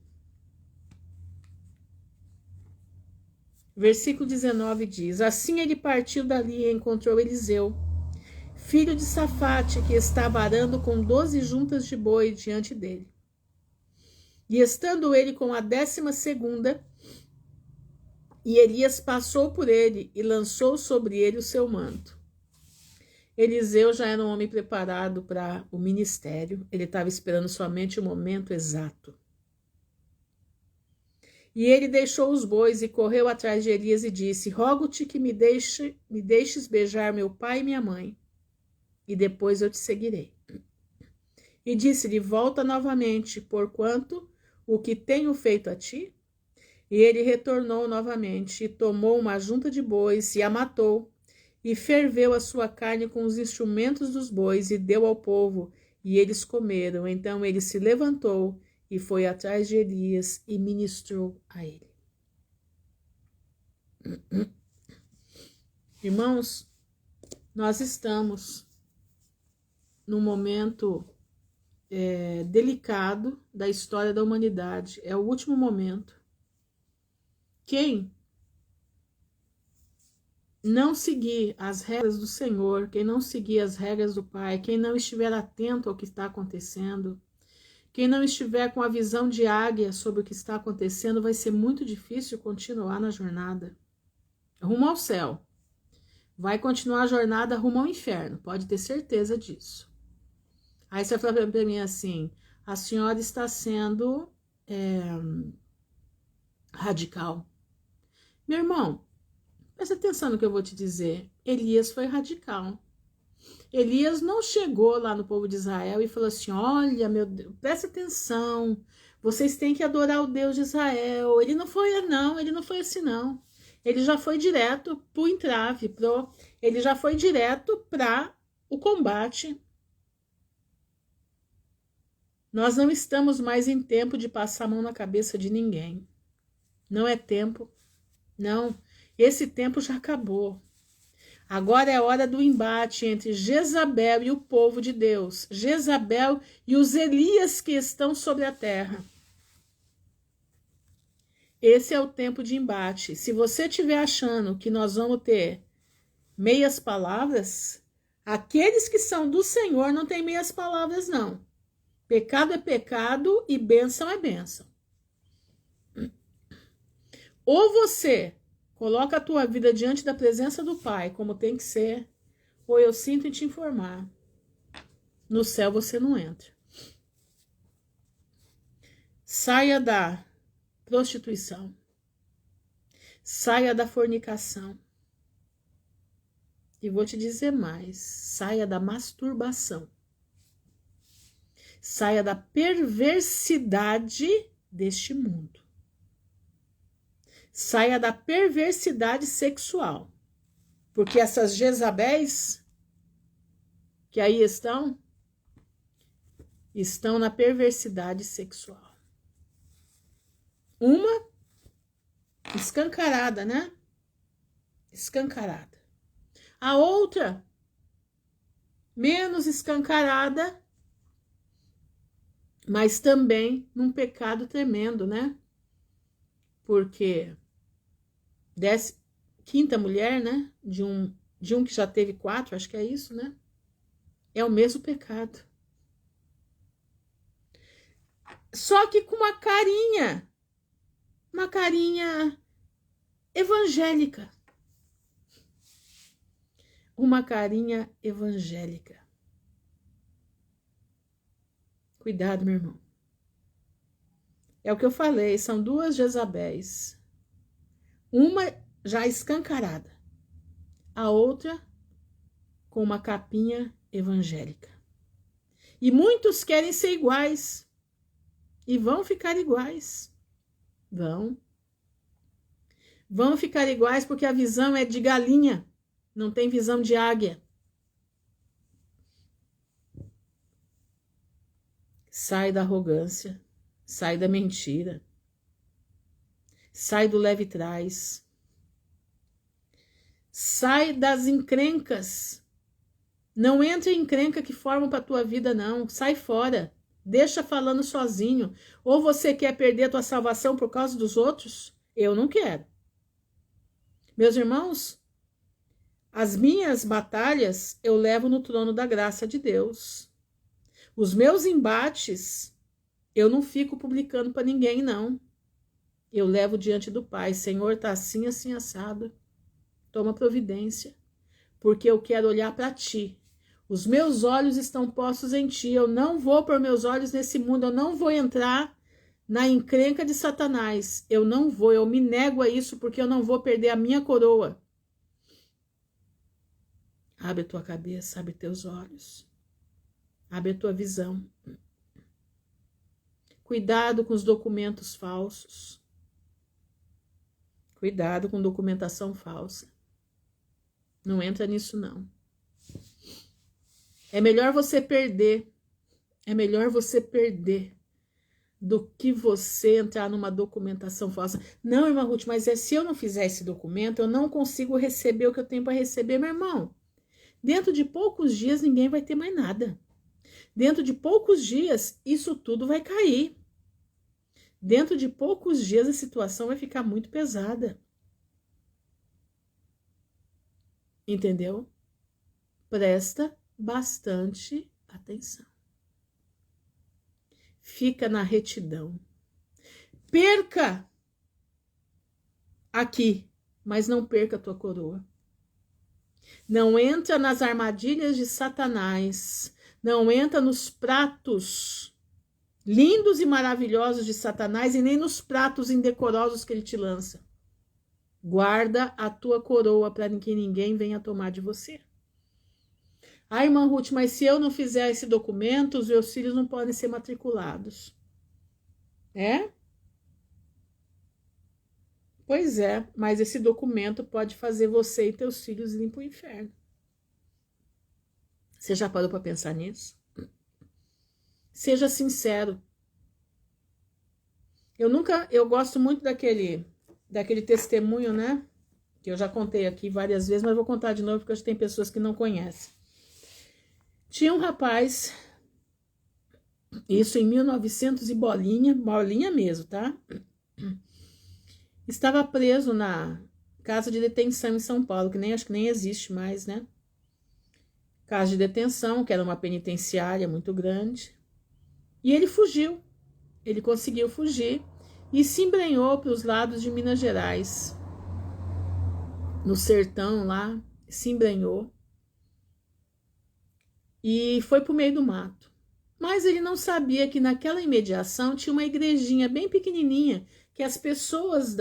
Versículo 19 diz: Assim ele partiu dali e encontrou Eliseu, filho de Safate, que estava arando com 12 juntas de boi diante dele. E estando ele com a 12ª, e Elias passou por ele e lançou sobre ele o seu manto. Eliseu já era um homem preparado para o ministério, ele estava esperando somente o momento exato. E ele deixou os bois e correu atrás de Elias e disse: Rogo-te que me deixes beijar meu pai e minha mãe, e depois eu te seguirei. E disse-lhe: Volta novamente, porquanto o que tenho feito a ti? E ele retornou novamente, e tomou uma junta de bois, e a matou, e ferveu a sua carne com os instrumentos dos bois, e deu ao povo, e eles comeram. Então ele se levantou, e foi atrás de Elias, e ministrou a ele. Irmãos, nós estamos num momento delicado da história da humanidade. É o último momento. Quem não seguir as regras do Senhor, quem não seguir as regras do Pai, quem não estiver atento ao que está acontecendo, quem não estiver com a visão de águia sobre o que está acontecendo, vai ser muito difícil continuar na jornada rumo ao céu. Vai continuar a jornada rumo ao inferno, pode ter certeza disso. Aí você fala para mim assim: a senhora está sendo radical. Meu irmão, presta atenção no que eu vou te dizer. Elias foi radical. Elias não chegou lá no povo de Israel e falou assim: olha, meu Deus, presta atenção, vocês têm que adorar o Deus de Israel. Ele não foi assim não. Ele já foi direto pro entrave, ele já foi direto para o combate. Nós não estamos mais em tempo de passar a mão na cabeça de ninguém. Não é tempo, não. Esse tempo já acabou. Agora é a hora do embate entre Jezabel e o povo de Deus. Jezabel e os Elias que estão sobre a terra. Esse é o tempo de embate. Se você estiver achando que nós vamos ter meias palavras, aqueles que são do Senhor não têm meias palavras, não. Pecado é pecado e bênção é bênção. Ou você coloca a tua vida diante da presença do Pai, como tem que ser, ou eu sinto em te informar. No céu você não entra. Saia da prostituição. Saia da fornicação. E vou te dizer mais, saia da masturbação. Saia da perversidade deste mundo. Saia da perversidade sexual. Porque essas Jezabéis que aí estão na perversidade sexual. Uma escancarada, né? Escancarada. A outra, menos escancarada, mas também num pecado tremendo, né? Porque quinta mulher, né? De um que já teve 4, acho que é isso, né? É o mesmo pecado. Só que com uma carinha evangélica. Uma carinha evangélica. Cuidado, meu irmão. É o que eu falei, são 2 Jezabéis. Uma já escancarada, a outra com uma capinha evangélica. E muitos querem ser iguais. E vão ficar iguais. Vão ficar iguais porque a visão é de galinha, não tem visão de águia. Sai da arrogância, sai da mentira, sai do leve trás, sai das encrencas. Não entra em encrenca que formam para a tua vida, não. Sai fora, deixa falando sozinho. Ou você quer perder a tua salvação por causa dos outros? Eu não quero. Meus irmãos, as minhas batalhas eu levo no trono da graça de Deus. Os meus embates, eu não fico publicando para ninguém, não. Eu levo diante do Pai. Senhor, tá assim, assim, assado. Toma providência, porque eu quero olhar para ti. Os meus olhos estão postos em ti. Eu não vou pôr meus olhos nesse mundo. Eu não vou entrar na encrenca de Satanás. Eu não vou. Eu me nego a isso porque eu não vou perder a minha coroa. Abre a tua cabeça, abre teus olhos. Abre a tua visão. Cuidado com os documentos falsos. Cuidado com documentação falsa. Não entra nisso, não. É melhor você perder. É melhor você perder do que você entrar numa documentação falsa. Não, irmã Ruth, mas se eu não fizer esse documento, eu não consigo receber o que eu tenho para receber, meu irmão. Dentro de poucos dias, ninguém vai ter mais nada. Dentro de poucos dias, isso tudo vai cair. Dentro de poucos dias, a situação vai ficar muito pesada. Entendeu? Presta bastante atenção. Fica na retidão. Perca aqui, mas não perca a tua coroa. Não entra nas armadilhas de Satanás. Não entra nos pratos lindos e maravilhosos de Satanás e nem nos pratos indecorosos que ele te lança. Guarda a tua coroa para que ninguém venha tomar de você. Ah, irmã Ruth, mas se eu não fizer esse documento, os meus filhos não podem ser matriculados. É? Pois é, mas esse documento pode fazer você e teus filhos irem para o inferno. Você já parou para pensar nisso? Seja sincero. Eu gosto muito daquele testemunho, né? Que eu já contei aqui várias vezes, mas vou contar de novo porque acho que tem pessoas que não conhecem. Tinha um rapaz, isso em 1900 e bolinha mesmo, tá? Estava preso na casa de detenção em São Paulo, que acho que nem existe mais, né? Casa de detenção, que era uma penitenciária muito grande. E ele fugiu. Ele conseguiu fugir e se embrenhou para os lados de Minas Gerais. No sertão lá, se embrenhou. E foi para o meio do mato. Mas ele não sabia que naquela imediação tinha uma igrejinha bem pequenininha, que as pessoas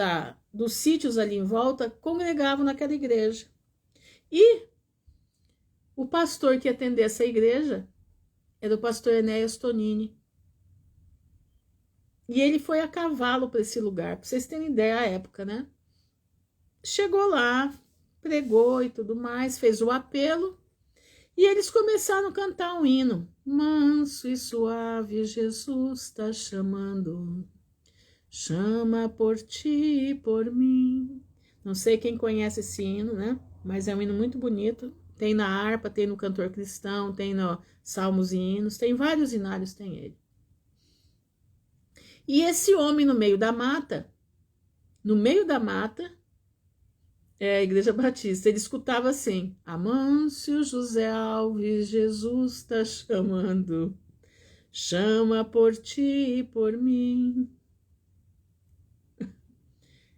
dos sítios ali em volta congregavam naquela igreja. E o pastor que atendia essa igreja era o pastor Enéas Tonini. E ele foi a cavalo para esse lugar, para vocês terem ideia a época, né? Chegou lá, pregou e tudo mais, fez o apelo. E eles começaram a cantar um hino. Manso e suave, Jesus está chamando. Chama por ti e por mim. Não sei quem conhece esse hino, né? Mas é um hino muito bonito. Tem na harpa, tem no cantor cristão, tem no salmos e hinos. Tem vários hinários, tem ele. E esse homem no meio da mata, é a Igreja Batista, ele escutava assim: Amâncio José Alves, Jesus tá chamando, chama por ti e por mim.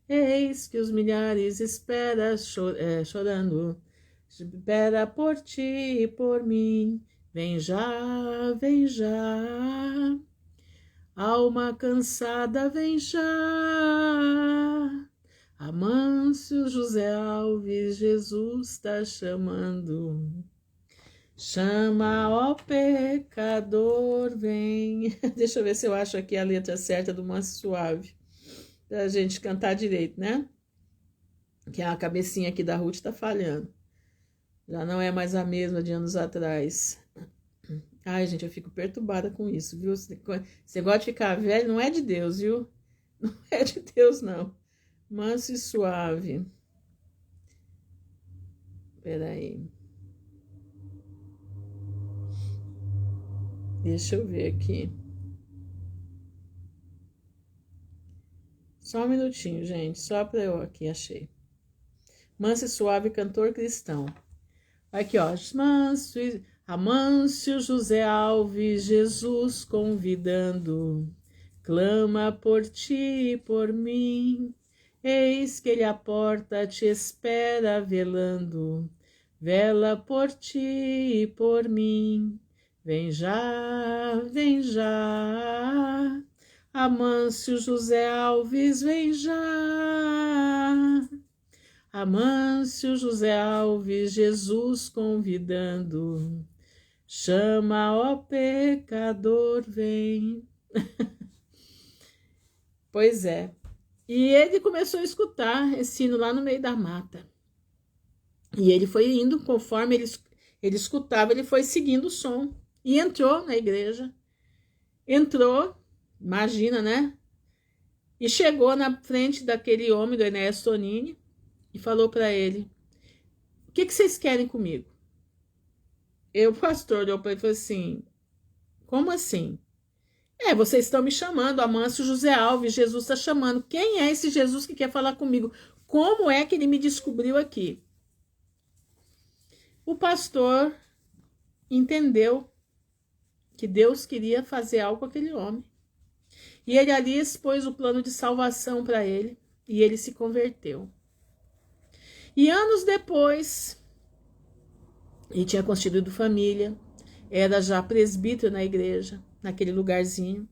Eis que os milhares espera chorando, espera por ti e por mim. Vem já, vem já, alma cansada, vem já. Amâncio José Alves, Jesus tá chamando. Chama, ó pecador, vem. Deixa eu ver se eu acho aqui a letra certa do Manso Suave, pra gente cantar direito, né? Que a cabecinha aqui da Ruth tá falhando. Já não é mais a mesma de anos atrás. Ai, gente, eu fico perturbada com isso, viu? Esse negócio de ficar velho não é de Deus, viu? Não é de Deus, não. Manso e suave. Peraí. Deixa eu ver aqui. Só um minutinho, gente. Só pra eu aqui, achei. Manso e suave, cantor cristão. Aqui, ó. Amâncio José Alves, Jesus convidando. Clama por ti e por mim. Eis que ele à porta te espera velando. Vela por ti e por mim. Vem já, vem já. Amâncio José Alves, vem já. Amâncio José Alves, Jesus convidando. Chama, ó pecador, vem. Pois é. E ele começou a escutar esse hino lá no meio da mata. E ele foi indo conforme ele escutava, ele foi seguindo o som. E entrou na igreja. Entrou, imagina, né? E chegou na frente daquele homem, do Enéas Tonini, e falou para ele: o que vocês querem comigo? O pastor olhou para ele e falou assim: como assim? Vocês estão me chamando, Amâncio José Alves, Jesus está chamando. Quem é esse Jesus que quer falar comigo? Como é que ele me descobriu aqui? O pastor entendeu que Deus queria fazer algo com aquele homem. E ele ali expôs o plano de salvação para ele, e ele se converteu. E anos depois, ele tinha constituído família, era já presbítero na igreja, naquele lugarzinho.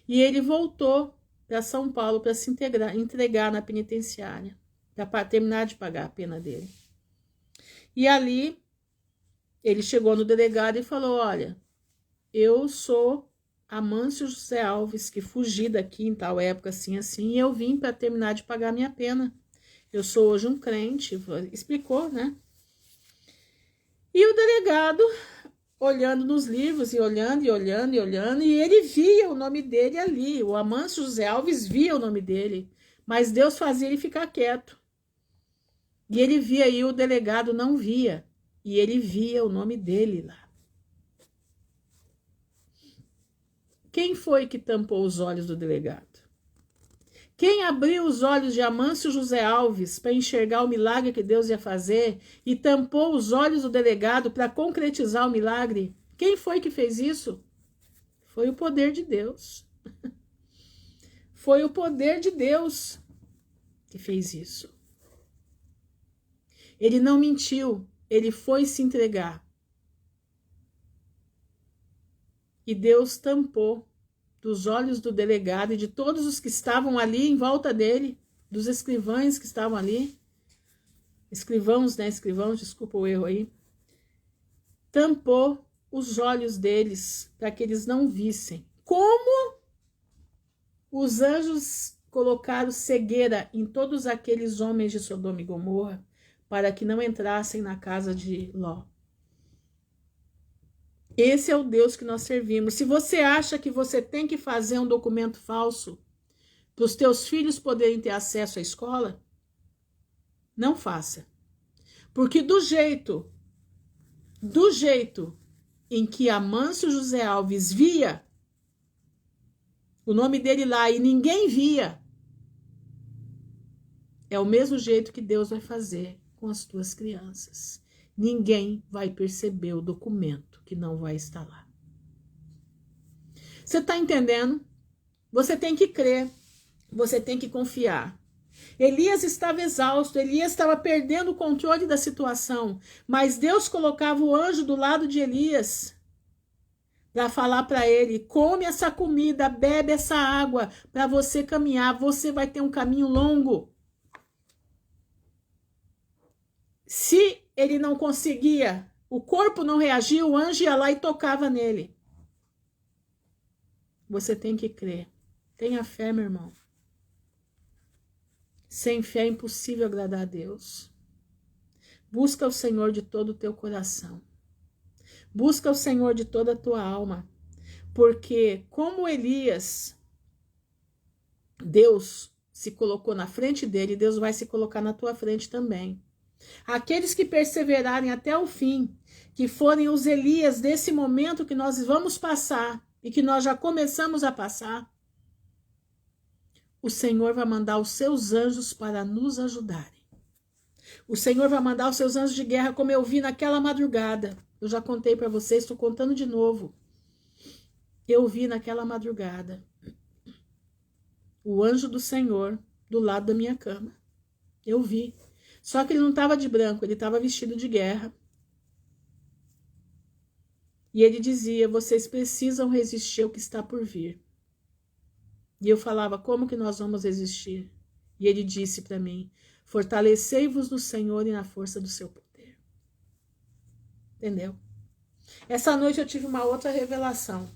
E ele voltou para São Paulo para se entregar na penitenciária, para terminar de pagar a pena dele. E ali, ele chegou no delegado e falou: olha, eu sou Amâncio José Alves, que fugi daqui em tal época, assim, assim, e eu vim para terminar de pagar minha pena. Eu sou hoje um crente. Explicou, né? E o delegado, olhando nos livros, e olhando, e ele via o nome dele ali. O Amâncio José Alves via o nome dele, mas Deus fazia ele ficar quieto. E ele via, e o delegado não via, e ele via o nome dele lá. Quem foi que tampou os olhos do delegado? Quem abriu os olhos de Amâncio José Alves para enxergar o milagre que Deus ia fazer e tampou os olhos do delegado para concretizar o milagre? Quem foi que fez isso? Foi o poder de Deus. Foi o poder de Deus que fez isso. Ele não mentiu, ele foi se entregar. E Deus tampou dos olhos do delegado e de todos os que estavam ali em volta dele, dos escrivães que estavam ali, escrivãos, desculpa o erro aí, tampou os olhos deles para que eles não vissem. Como os anjos colocaram cegueira em todos aqueles homens de Sodoma e Gomorra para que não entrassem na casa de Ló. Esse é o Deus que nós servimos. Se você acha que você tem que fazer um documento falso para os teus filhos poderem ter acesso à escola, não faça. Porque do jeito em que Amâncio José Alves via o nome dele lá e ninguém via, é o mesmo jeito que Deus vai fazer com as tuas crianças. Ninguém vai perceber o documento que não vai estar lá. Você está entendendo? Você tem que crer, você tem que confiar. Elias estava exausto, Elias estava perdendo o controle da situação, mas Deus colocava o anjo do lado de Elias para falar para ele: come essa comida, bebe essa água para você caminhar, você vai ter um caminho longo. Se ele não conseguia, o corpo não reagia, o anjo ia lá e tocava nele. Você tem que crer. Tenha fé, meu irmão. Sem fé é impossível agradar a Deus. Busca o Senhor de todo o teu coração. Busca o Senhor de toda a tua alma. Porque como Elias, Deus se colocou na frente dele, Deus vai se colocar na tua frente também. Aqueles que perseverarem até o fim, que forem os Elias desse momento que nós vamos passar e que nós já começamos a passar, o Senhor vai mandar os seus anjos para nos ajudarem. O Senhor vai mandar os seus anjos de guerra, como eu vi naquela madrugada. Eu já contei para vocês, estou contando de novo. Eu vi naquela madrugada o anjo do Senhor do lado da minha cama. Eu vi. Só que ele não estava de branco, ele estava vestido de guerra. E ele dizia: vocês precisam resistir ao que está por vir. E eu falava: como que nós vamos resistir? E ele disse para mim: fortalecei-vos no Senhor e na força do seu poder. Entendeu? Essa noite eu tive uma outra revelação.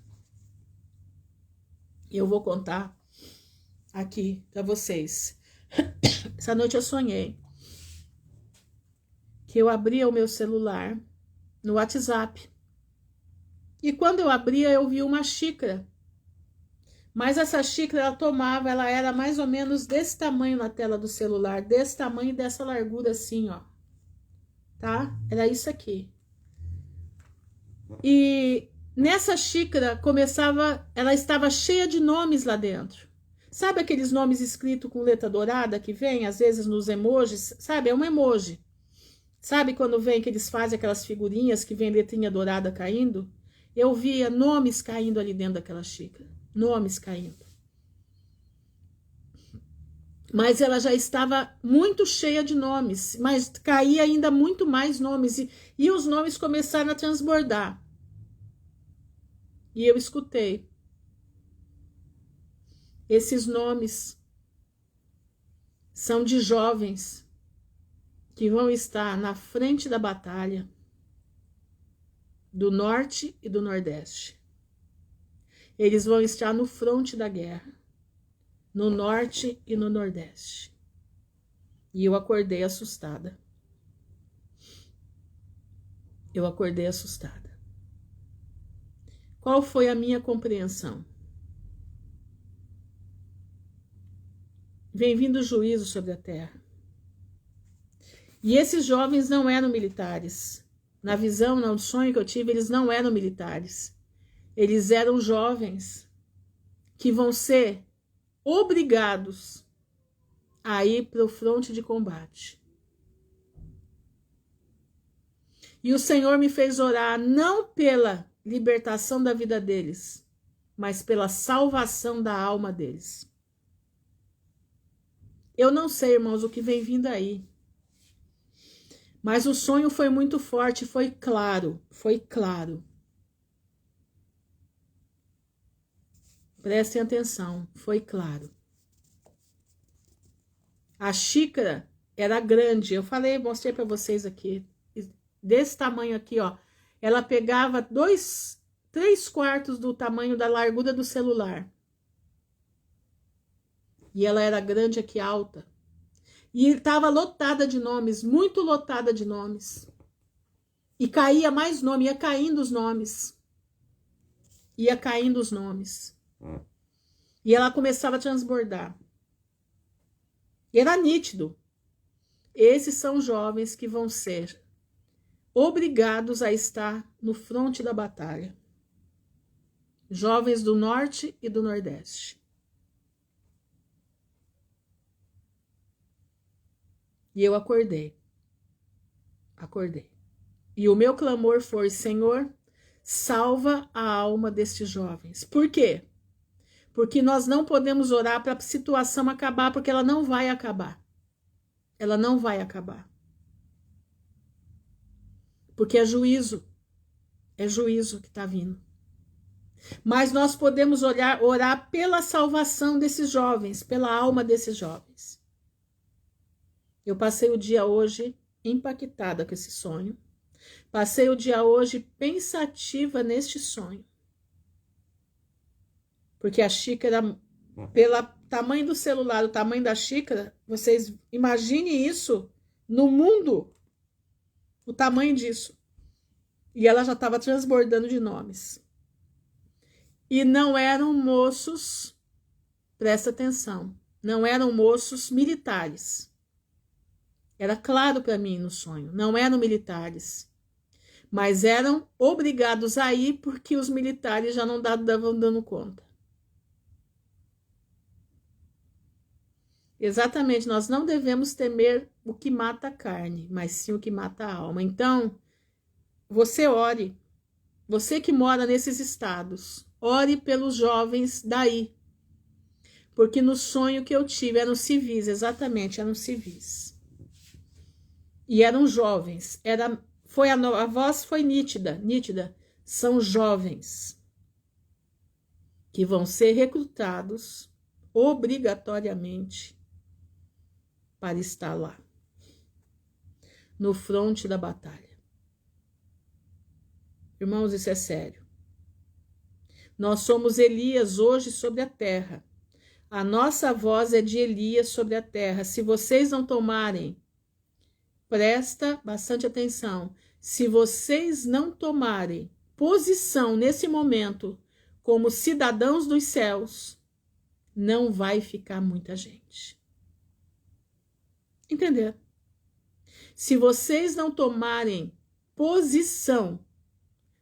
E eu vou contar aqui para vocês. Essa noite eu sonhei que eu abria o meu celular no WhatsApp. E quando eu abria, eu vi uma xícara. Mas essa xícara, ela era mais ou menos desse tamanho na tela do celular, desse tamanho e dessa largura assim, ó. Tá? Era isso aqui. E nessa xícara ela estava cheia de nomes lá dentro. Sabe aqueles nomes escritos com letra dourada que vem, às vezes, nos emojis? Sabe? É um emoji. Sabe quando vem que eles fazem aquelas figurinhas que vem letrinha dourada caindo? Eu via nomes caindo ali dentro daquela xícara. Nomes caindo. Mas ela já estava muito cheia de nomes, mas caía ainda muito mais nomes, e os nomes começaram a transbordar. E eu escutei. Esses nomes são de jovens que vão estar na frente da batalha do norte e do nordeste. Eles vão estar no fronte da guerra, no norte e no nordeste. E eu acordei assustada. Eu acordei assustada. Qual foi a minha compreensão? Vem vindo juízo sobre a terra. E esses jovens não eram militares. Na visão, no sonho que eu tive, eles não eram militares. Eles eram jovens que vão ser obrigados a ir para o fronte de combate. E o Senhor me fez orar não pela libertação da vida deles, mas pela salvação da alma deles. Eu não sei, irmãos, o que vem vindo aí. Mas o sonho foi muito forte, foi claro, foi claro. Prestem atenção, foi claro. A xícara era grande, eu falei, mostrei para vocês aqui, desse tamanho aqui, ó. Ela pegava 3/4 do tamanho da largura do celular. E ela era grande aqui, alta. E estava lotada de nomes, muito lotada de nomes. E caía mais nome, ia caindo os nomes. Ia caindo os nomes. E ela começava a transbordar. E era nítido. Esses são jovens que vão ser obrigados a estar no fronte da batalha. Jovens do norte e do nordeste. E eu acordei. E o meu clamor foi: Senhor, salva a alma destes jovens. Por quê? Porque nós não podemos orar para a situação acabar, porque ela não vai acabar. Ela não vai acabar. Porque é juízo que está vindo. Mas nós podemos orar pela salvação desses jovens, pela alma desses jovens. Eu passei o dia hoje impactada com esse sonho. Passei o dia hoje pensativa neste sonho. Porque a xícara, pelo tamanho do celular, o tamanho da xícara, vocês imaginem isso no mundo, o tamanho disso. E ela já estava transbordando de nomes. E não eram moços, presta atenção, não eram moços militares. Era claro para mim no sonho, não eram militares. Mas eram obrigados a ir porque os militares já não estavam dando conta. Exatamente, nós não devemos temer o que mata a carne, mas sim o que mata a alma. Então, você ore, você que mora nesses estados, ore pelos jovens daí. Porque no sonho que eu tive eram civis, exatamente, eram civis. E eram jovens, a voz foi nítida. São jovens que vão ser recrutados obrigatoriamente para estar lá, no fronte da batalha. Irmãos, isso é sério. Nós somos Elias hoje sobre a terra. A nossa voz é de Elias sobre a terra. Se vocês não tomarem, presta bastante atenção, se vocês não tomarem posição nesse momento como cidadãos dos céus, não vai ficar muita gente. Entender? Se vocês não tomarem posição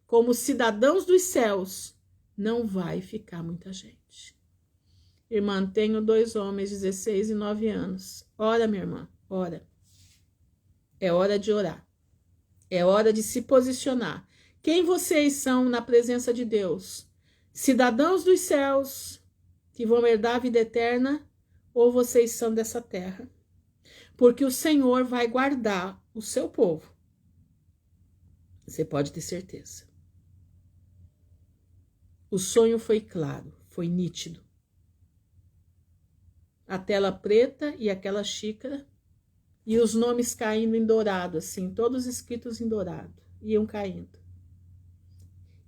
como cidadãos dos céus, não vai ficar muita gente. Irmã, tenho 2 homens, 16 e 9 anos. Ora, minha irmã, ora. É hora de orar. É hora de se posicionar. Quem vocês são na presença de Deus? Cidadãos dos céus que vão herdar a vida eterna, ou vocês são dessa terra? Porque o Senhor vai guardar o seu povo. Você pode ter certeza. O sonho foi claro, foi nítido. A tela preta e aquela xícara, e os nomes caindo em dourado, assim, todos escritos em dourado, iam caindo.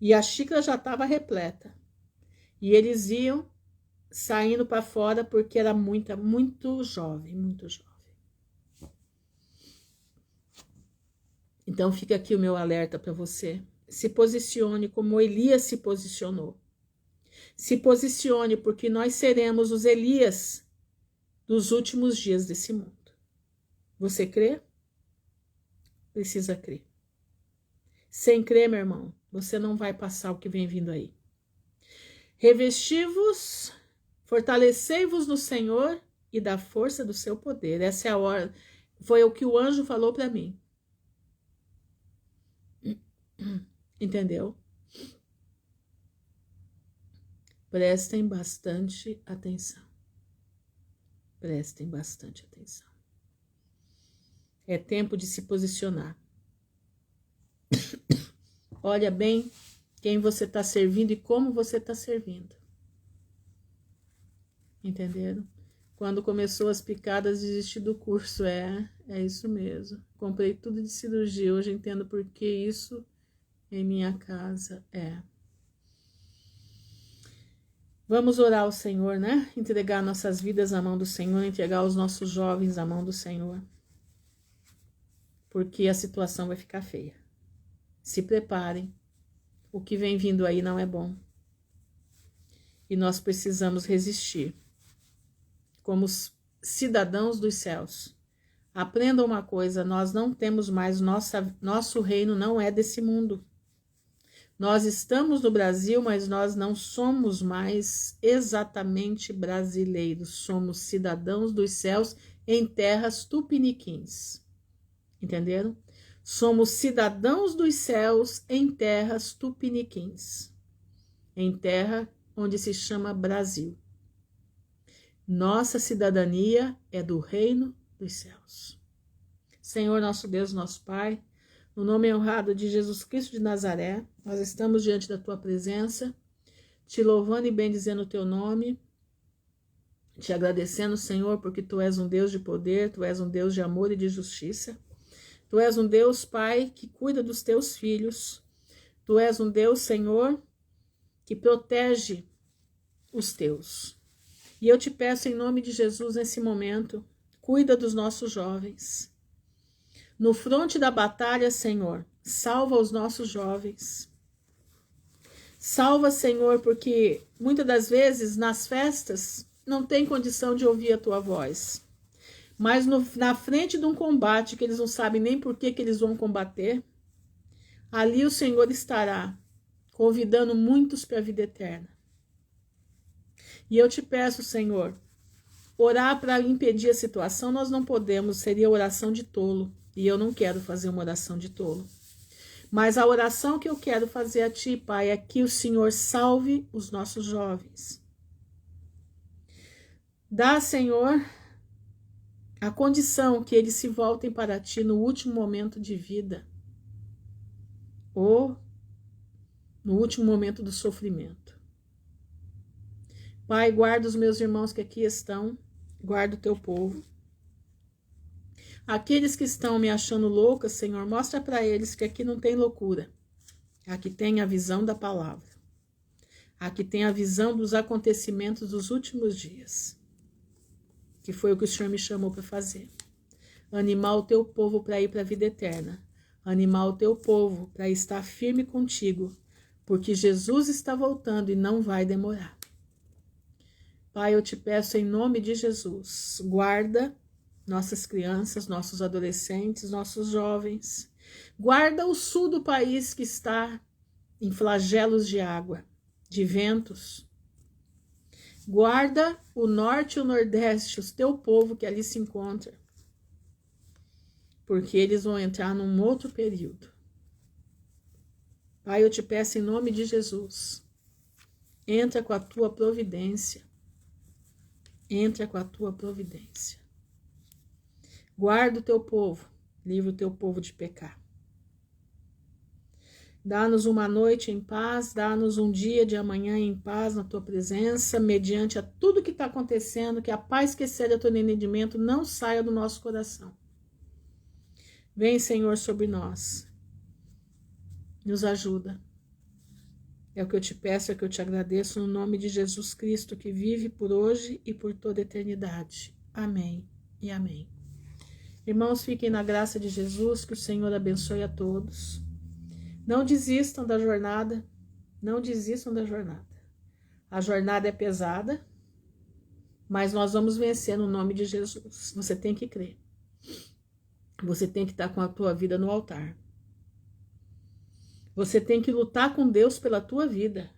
E a xícara já estava repleta. E eles iam saindo para fora porque era muito jovem, muito jovem. Então fica aqui o meu alerta para você. Se posicione como Elias se posicionou. Se posicione porque nós seremos os Elias dos últimos dias desse mundo. Você crê? Precisa crer. Sem crer, meu irmão, você não vai passar o que vem vindo aí. Revesti-vos, fortalecei-vos no Senhor e da força do seu poder. Essa é a hora. Foi o que o anjo falou para mim. Entendeu? Prestem bastante atenção. Prestem bastante atenção. É tempo de se posicionar. Olha bem quem você está servindo e como você está servindo. Entenderam? Quando começou as picadas, desisti do curso. É isso mesmo. Comprei tudo de cirurgia. Hoje entendo por que isso em minha casa é. Vamos orar ao Senhor, né? Entregar nossas vidas à mão do Senhor, entregar os nossos jovens à mão do Senhor. Porque a situação vai ficar feia. Se preparem. O que vem vindo aí não é bom. E nós precisamos resistir. Como cidadãos dos céus. Aprendam uma coisa, nós não temos mais, nosso reino não é desse mundo. Nós estamos no Brasil, mas nós não somos mais exatamente brasileiros. Somos cidadãos dos céus em terras tupiniquins. Entenderam? Somos cidadãos dos céus em terras tupiniquins. Em terra onde se chama Brasil. Nossa cidadania é do reino dos céus. Senhor, nosso Deus, nosso Pai, no nome honrado de Jesus Cristo de Nazaré, nós estamos diante da tua presença, te louvando e bendizendo o teu nome, te agradecendo, Senhor, porque tu és um Deus de poder, tu és um Deus de amor e de justiça. Tu és um Deus, Pai, que cuida dos teus filhos. Tu és um Deus, Senhor, que protege os teus. E eu te peço em nome de Jesus nesse momento, cuida dos nossos jovens. No fronte da batalha, Senhor, salva os nossos jovens. Salva, Senhor, porque muitas das vezes nas festas não tem condição de ouvir a tua voz. Mas na frente de um combate que eles não sabem nem por que eles vão combater, ali o Senhor estará convidando muitos para a vida eterna. E eu te peço, Senhor, orar para impedir a situação nós não podemos, seria oração de tolo. E eu não quero fazer uma oração de tolo. Mas a oração que eu quero fazer a ti, Pai, é que o Senhor salve os nossos jovens. Dá, Senhor, a condição que eles se voltem para ti no último momento de vida. Ou no último momento do sofrimento. Pai, guarda os meus irmãos que aqui estão. Guarda o teu povo. Aqueles que estão me achando louca, Senhor, mostra para eles que aqui não tem loucura. Aqui tem a visão da palavra. Aqui tem a visão dos acontecimentos dos últimos dias. Que foi o que o Senhor me chamou para fazer. Animar o teu povo para ir para a vida eterna. Animar o teu povo para estar firme contigo. Porque Jesus está voltando e não vai demorar. Pai, eu te peço em nome de Jesus, guarda nossas crianças, nossos adolescentes, nossos jovens. Guarda o sul do país que está em flagelos de água, de ventos. Guarda o norte e o nordeste, o teu povo que ali se encontra. Porque eles vão entrar num outro período. Pai, eu te peço em nome de Jesus. Entra com a tua providência. Entra com a tua providência. Guarda o teu povo. Livra o teu povo de pecar. Dá-nos uma noite em paz. Dá-nos um dia de amanhã em paz na tua presença. Mediante a tudo que está acontecendo. Que a paz que excede a todo entendimento não saia do nosso coração. Vem, Senhor, sobre nós. Nos ajuda. É o que eu te peço, é o que eu te agradeço, no nome de Jesus Cristo, que vive por hoje e por toda a eternidade. Amém e amém. Irmãos, fiquem na graça de Jesus, que o Senhor abençoe a todos. Não desistam da jornada, não desistam da jornada. A jornada é pesada, mas nós vamos vencer no nome de Jesus. Você tem que crer. Você tem que estar com a tua vida no altar. Você tem que lutar com Deus pela tua vida.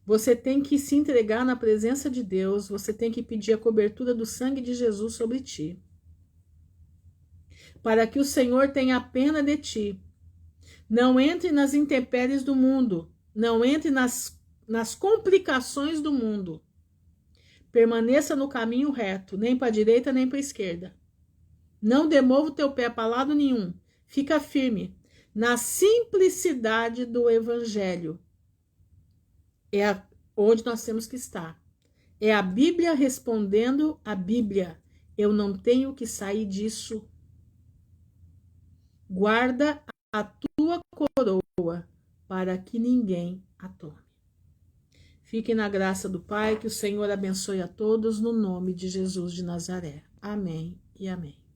Você tem que se entregar na presença de Deus. Você tem que pedir a cobertura do sangue de Jesus sobre ti. Para que o Senhor tenha pena de ti. Não entre nas intempéries do mundo. Não entre nas complicações do mundo. Permaneça no caminho reto, nem para a direita nem para a esquerda. Não demova o teu pé para lado nenhum. Fica firme. Na simplicidade do Evangelho. É onde nós temos que estar. É a Bíblia respondendo a Bíblia. Eu não tenho que sair disso. Guarda a tua coroa para que ninguém a tome. Fiquem na graça do Pai, que o Senhor abençoe a todos no nome de Jesus de Nazaré. Amém e amém.